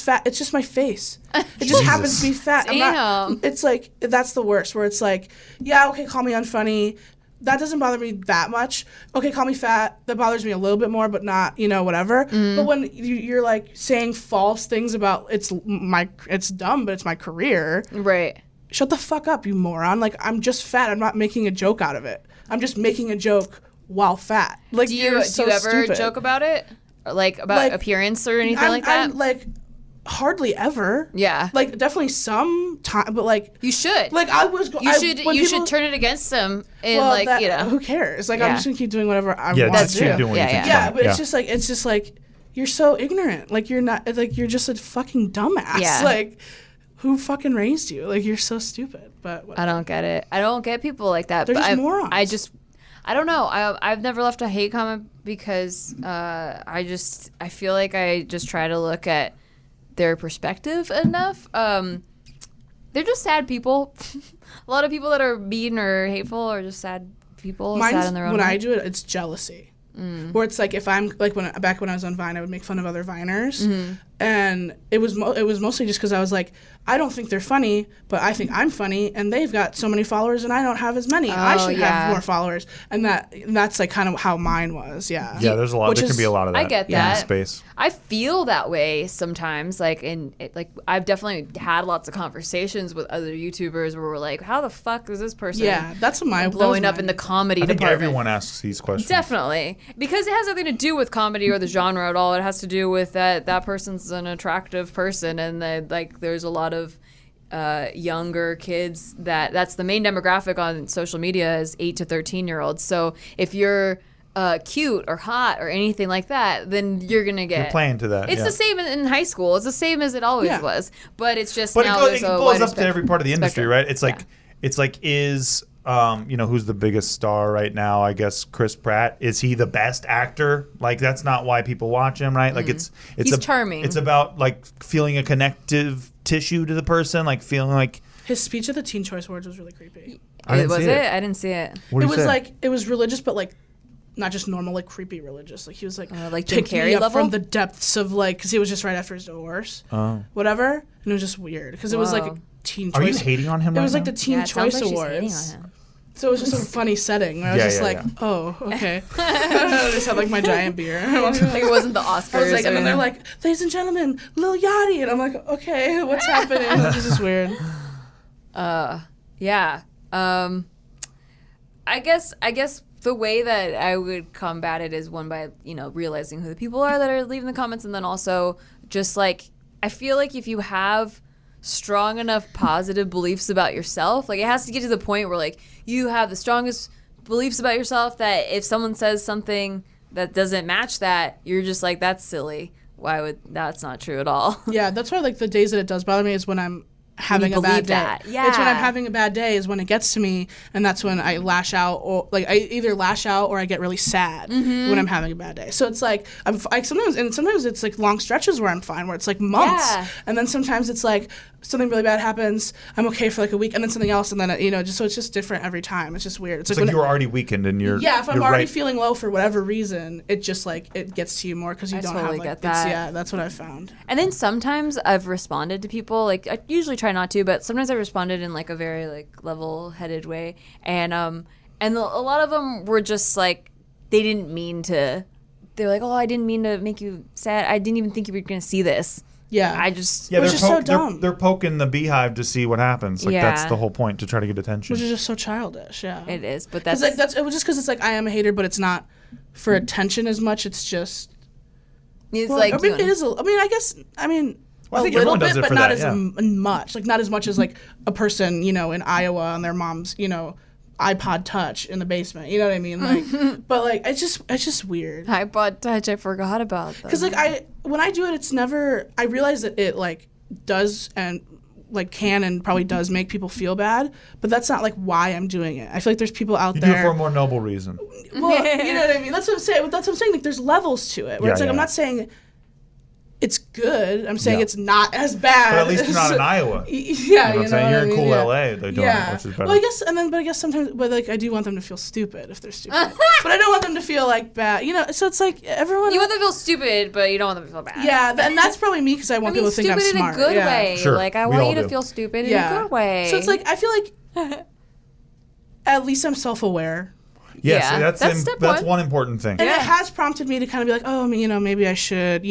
fat. It's just my face. It just happens to be fat." Damn. It's like that's the worst. Where it's like, yeah, okay, call me unfunny. That doesn't bother me that much. Okay, call me fat. That bothers me a little bit more, but not, whatever. But when you're like saying false things about it's dumb, but it's my career. Right. Shut the fuck up, you moron. Like, I'm just fat. I'm not making a joke out of it. I'm just making a joke while fat. Like, Do you're you so ever stupid. joke about it? Or like about Like, appearance or anything like that? I'm like, hardly ever. Yeah. Like, definitely some time, but like, You should. like I was. You should turn it against them and Who cares? Like, Yeah. I'm just gonna keep doing whatever I yeah, want just to keep do. doing what Yeah, you think's Yeah, funny. but it's just like you're so ignorant. Like you're not. Like you're just a fucking dumbass. Yeah. Like, who fucking raised you? Like you're so stupid. But whatever. I don't get it. I don't get people like that. They're but just morons. I don't know. I've never left a hate comment because I feel like I just try to look at their perspective enough. They're just sad people. A lot of people that are mean or hateful are just sad people. sad in their own when way. I do it, it's jealousy. Where it's like if I'm like back when I was on Vine, I would make fun of other Viners, and it was mostly just because I was like, I don't think they're funny, but I think I'm funny, and they've got so many followers, and I don't have as many. I should have more followers, and that's like kind of how mine was. Yeah. Yeah, there's a lot. There can be a lot of that. I get in that. space. I feel that way sometimes. Like I've definitely had lots of conversations with other YouTubers where we're like, how the fuck is this person? Yeah, that's my blowing up in the comedy I think department. everyone asks these questions. Definitely, because it has nothing to do with comedy or the genre at all. It has to do with that person's an attractive person, and there's a lot of younger kids that's the main demographic on social media is 8 to 13-year-olds. So if you're cute or hot or anything like that, then you're gonna get. You're playing to that. It's yeah. the same in high school. It's the same as it always was, but it's just But now it there's a blows wider up to every part of the industry, spectrum. right? It's like is who's the biggest star right now? I guess Chris Pratt. Is he the best actor? Like that's not why people watch him, right? Like it's He's charming. It's about like feeling a connective tissue to the person, like feeling like His speech at the Teen Choice Awards was really creepy. I didn't was see it? I didn't see it. What It did he was say? like it was religious, but like not just normal, like creepy religious. Like he was like like Jim picked me Carrey up level? from the depths of like, because he was just right after his divorce, whatever, and it was just weird because it was like a teen Are you choice. hating on him? It was right like the now? Teen Yeah, it sounds Choice like she's hating Awards. on him. So it was just a funny setting. Where I was just like, oh, okay. I just had like my giant beer. Like it wasn't the Oscars. I was like, or and then they're anything. like, ladies and gentlemen, Lil Yachty, and I'm like, okay, what's happening? This is weird. Yeah. I guess the way that I would combat it is one by, realizing who the people are that are leaving the comments, and then also just like, I feel like if you have strong enough positive beliefs about yourself, like it has to get to the point where like you have the strongest beliefs about yourself that if someone says something that doesn't match that, you're just like, that's silly. That's not true at all. Yeah, that's why like the days that it does bother me is when I'm having a bad believe day. that. It's when I'm Yeah. having a bad day is when it gets to me, and that's when I lash out, or like I either lash out or I get really sad when I'm having a bad day. So it's like sometimes it's like long stretches where I'm fine, where it's like months, Yeah. and then sometimes it's like something really bad happens, I'm okay for like a week, and then something else, and then just so it's just different every time. It's just weird. It's like you were already weakened and you're if I'm you're already right. feeling low for whatever reason, it just like it gets to you more because you I don't totally have like get that. yeah, that's what I found. And then sometimes I've responded to people, like I usually try not to, but sometimes I responded in like a very like level-headed way, and a lot of them were just like they didn't mean to. They're like, oh, I didn't mean to make you sad. I didn't even think you were gonna see this. Yeah, I just Yeah, Which they're, is so dumb. they're poking the beehive to see what happens. Like that's Yeah. the whole point, to try to get attention. which is just so childish. Yeah, it is, but It's that's like it was just because it's like I am a hater, but it's not for attention as much. It's just it's well, like I mean, doing- it is. I guess Well, I a think little everyone does bit, it but for not that, as yeah. much. Like not as much as like a person in Iowa on their mom's iPod Touch in the basement. You know what I mean? Like, but like it's just weird. iPod Touch. I forgot about that. Because like when I do it, it's never. I realize that it like does and like can and probably does make people feel bad, but that's not like why I'm doing it. I feel like there's people out You do it there. for a more noble reason. Well, you know what I mean. That's what I'm saying. That's what I'm saying. Like there's levels to it. Where Yeah, it's like I'm yeah. not saying it's good. I'm saying Yeah. it's not as bad. But at least you're not in Iowa. Yeah, You know what I'm saying? You're in I mean? cool Yeah. LA. They're doing it, which is better. Well, I guess sometimes, but like I do want them to feel stupid if they're stupid. But I don't want them to feel like bad. So it's like everyone. you want them to feel stupid, but you don't want them to feel bad. Yeah, and that's probably me because I want I mean, people to think I'm stupid in smart. a good yeah. way. Sure, Like I we want all you to do. feel stupid Yeah. in a good way. So it's like I feel like at least I'm self-aware. Yes, Yeah, that's that's step that's one. one important thing. And Yeah. it has prompted me to kind of be like, oh, maybe I should,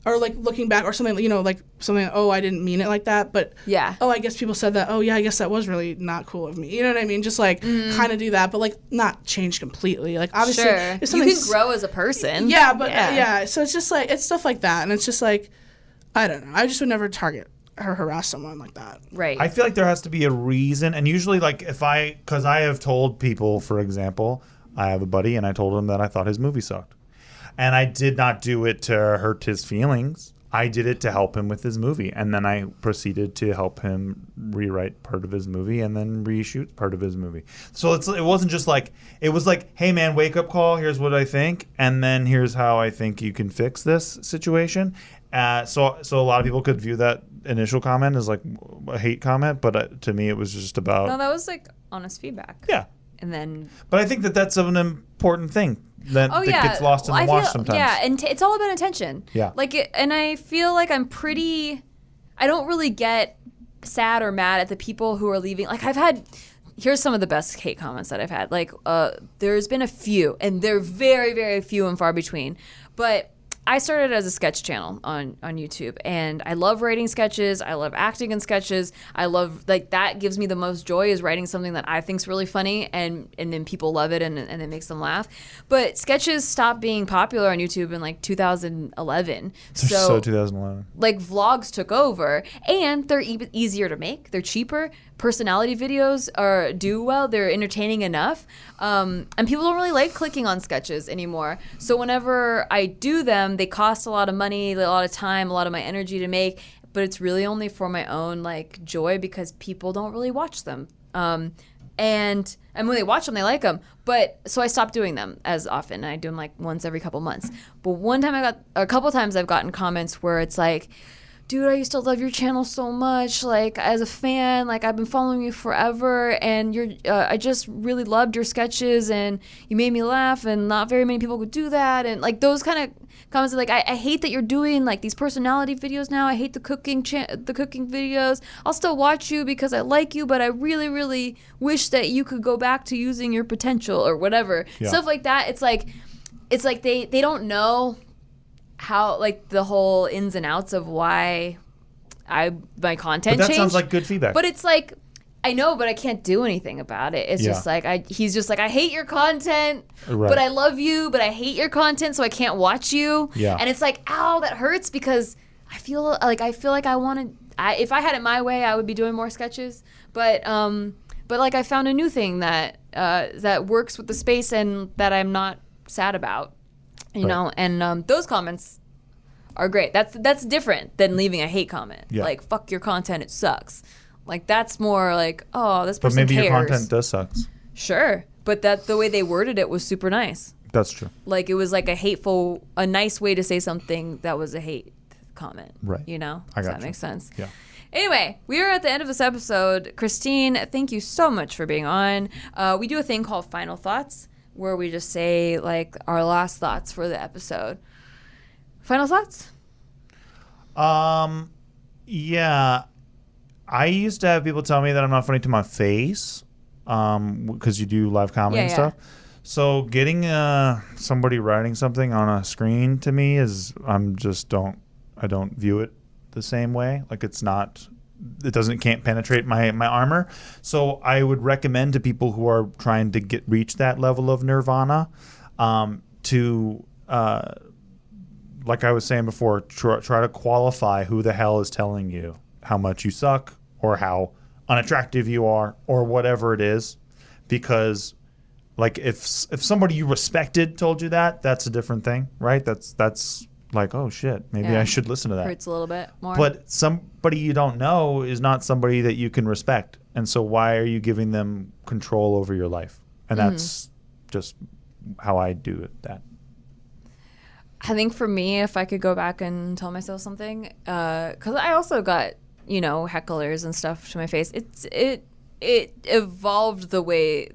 or like looking back or something, like something, oh, I didn't mean it like that. But, Yeah. oh, I guess people said that. Oh, yeah, I guess that was really not cool of me. You know what I mean? Just like kind of do that, but like not change completely. Like obviously, Sure. if You something's- can grow as a person. Yeah, but yeah. So it's just like, it's stuff like that. And it's just like, I don't know. I just would never target or harass someone like that. Right. I feel like there has to be a reason, and usually, like because I have told people, for example, I have a buddy, and I told him that I thought his movie sucked, and I did not do it to hurt his feelings. I did it to help him with his movie, and then I proceeded to help him rewrite part of his movie and then reshoot part of his movie. So it wasn't just like, it was like, hey man, wake up call, here's what I think, and then here's how I think you can fix this situation. So a lot of people could view that initial comment as like a hate comment, but to me it was just about No, that was like honest feedback. yeah. And then But I think that's an important thing that gets lost in the wash sometimes. Yeah, and it's all about intention. Yeah. And I feel like I don't really get sad or mad at the people who are leaving. Like here's some of the best hate comments that I've had. Like there's been a few, and they're very, very few and far between. But I started as a sketch channel on YouTube, and I love writing sketches. I love acting in sketches. I love, like, that gives me the most joy, is writing something that I think's really funny, and then people love it, and it makes them laugh. But sketches stopped being popular on YouTube in like 2011. So 2011. Like vlogs took over, and they're easier to make. They're cheaper. Personality videos do well. They're entertaining enough, and people don't really like clicking on sketches anymore. So whenever I do them, they cost a lot of money, a lot of time, a lot of my energy to make. But it's really only for my own like joy, because people don't really watch them. And when they watch them, they like them. But so I stopped doing them as often. I do them like once every couple months. But a couple times I've gotten comments where it's like, dude, I used to love your channel so much. Like, as a fan, like, I've been following you forever, and I just really loved your sketches, and you made me laugh, and not very many people could do that. And, like, those kind of comments, like, I hate that you're doing, like, these personality videos now. I hate the cooking videos. I'll still watch you because I like you, but I really, really wish that you could go back to using your potential or whatever. Yeah. Stuff like that. It's like they don't know how, like, the whole ins and outs of why my content But that changed. sounds like good feedback. But it's like, I know, but I can't do anything about it. It's just like, he's just like, I hate your content, Right. but I love you, but I hate your content, so I can't watch you. Yeah. And it's like, ow, that hurts, because I feel like I want to, if I had it my way, I would be doing more sketches. But like, I found a new thing that works with the space and that I'm not sad about. You know, and those comments are great. That's different than leaving a hate comment. Yeah. Like, fuck your content, it sucks. Like, that's more like, oh, this But person maybe cares. your content does suck. Sure, but the way they worded it was super nice. That's true. Like, it was like a nice way to say something that was a hate comment. Right. You know? I Does gotcha. that make sense? Yeah. Anyway, we are at the end of this episode. Christine, thank you so much for being on. We do a thing called Final Thoughts, where we just say, like, our last thoughts for the episode. Final thoughts? Yeah. I used to have people tell me that I'm not funny to my face, because you do live comedy and Yeah. stuff. So getting somebody writing something on a screen to me is, I don't view it the same way. Like, can't penetrate my armor. So I would recommend to people who are trying to reach that level of nirvana, to like I was saying before, try to qualify who the hell is telling you how much you suck or how unattractive you are or whatever it is. Because, like, if somebody you respected told you that, that's a different thing, right? That's like, oh shit, maybe I should listen to that. Hurts a little bit more. But somebody you don't know is not somebody that you can respect. And so why are you giving them control over your life? And that's just how I do that. I think for me, if I could go back and tell myself something, because I also got, hecklers and stuff to my face. It evolved the way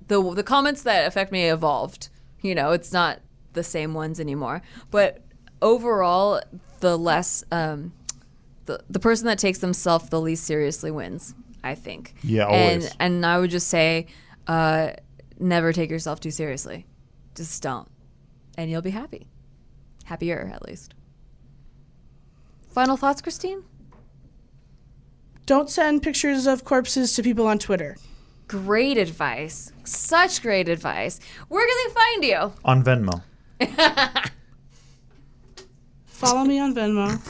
the comments that affect me evolved. It's not the same ones anymore. But overall, the less the person that takes themselves the least seriously wins, I think. Yeah, always. And I would just say, never take yourself too seriously. Just don't, and you'll be happy. Happier, at least. Final thoughts, Christine? Don't send pictures of corpses to people on Twitter. Great advice. Such great advice. Where can they find you? On Venmo. Follow me on Venmo.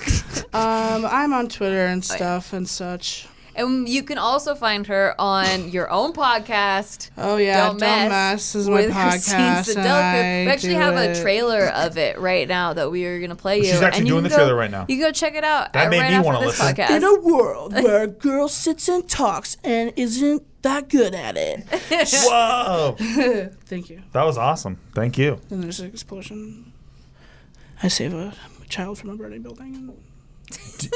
I'm on Twitter and stuff and such. And you can also find her on your own podcast. Oh yeah, Don't Mess is my with Christine podcast. Sydelko. We actually have a a trailer of it right now that we are going to play you. She's actually and you doing can the trailer right now. You can go check it out. That made right me after wanna this listen. podcast. In a world where a girl sits and talks and isn't that good at it. Whoa. Thank you. That was awesome. Thank you. And there's an explosion. I save a child from a burning building.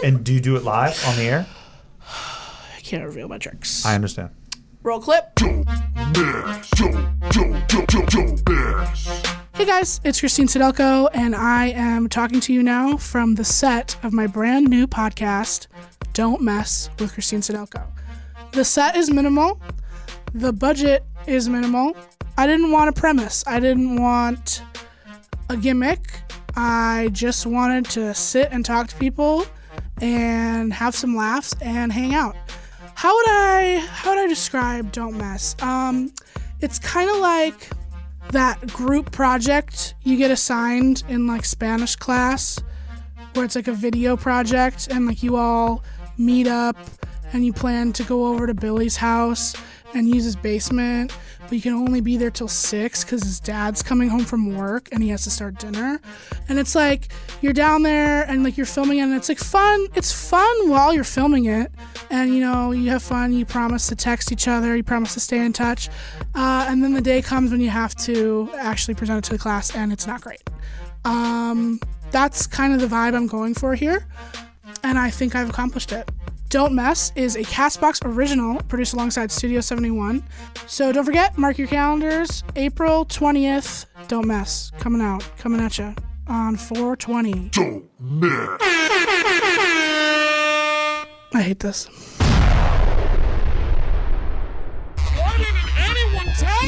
And do you do it live on the air? I can't reveal my tricks. I understand. Roll clip. Hey guys, it's Christine Sydelko, and I am talking to you now from the set of my brand new podcast, Don't Mess with Christine Sydelko. The set is minimal. The budget is minimal. I didn't want a premise. I didn't want a gimmick. I just wanted to sit and talk to people and have some laughs and hang out. How would I describe Don't Mess? It's kind of like that group project you get assigned in like Spanish class, where it's like a video project and like you all meet up and you plan to go over to Billy's house and use his basement, but you can only be there till 6 because his dad's coming home from work and he has to start dinner. And it's like you're down there and like you're filming it and it's like fun. It's fun while you're filming it, and you have fun. You promise to text each other. You promise to stay in touch, and then the day comes when you have to actually present it to the class and it's not great. That's kind of the vibe I'm going for here. and I think I've accomplished it. Don't Mess is a Castbox original produced alongside Studio 71. So don't forget, mark your calendars, April 20th, Don't Mess, coming at you on 420. Don't mess. I hate this. Why didn't anyone tell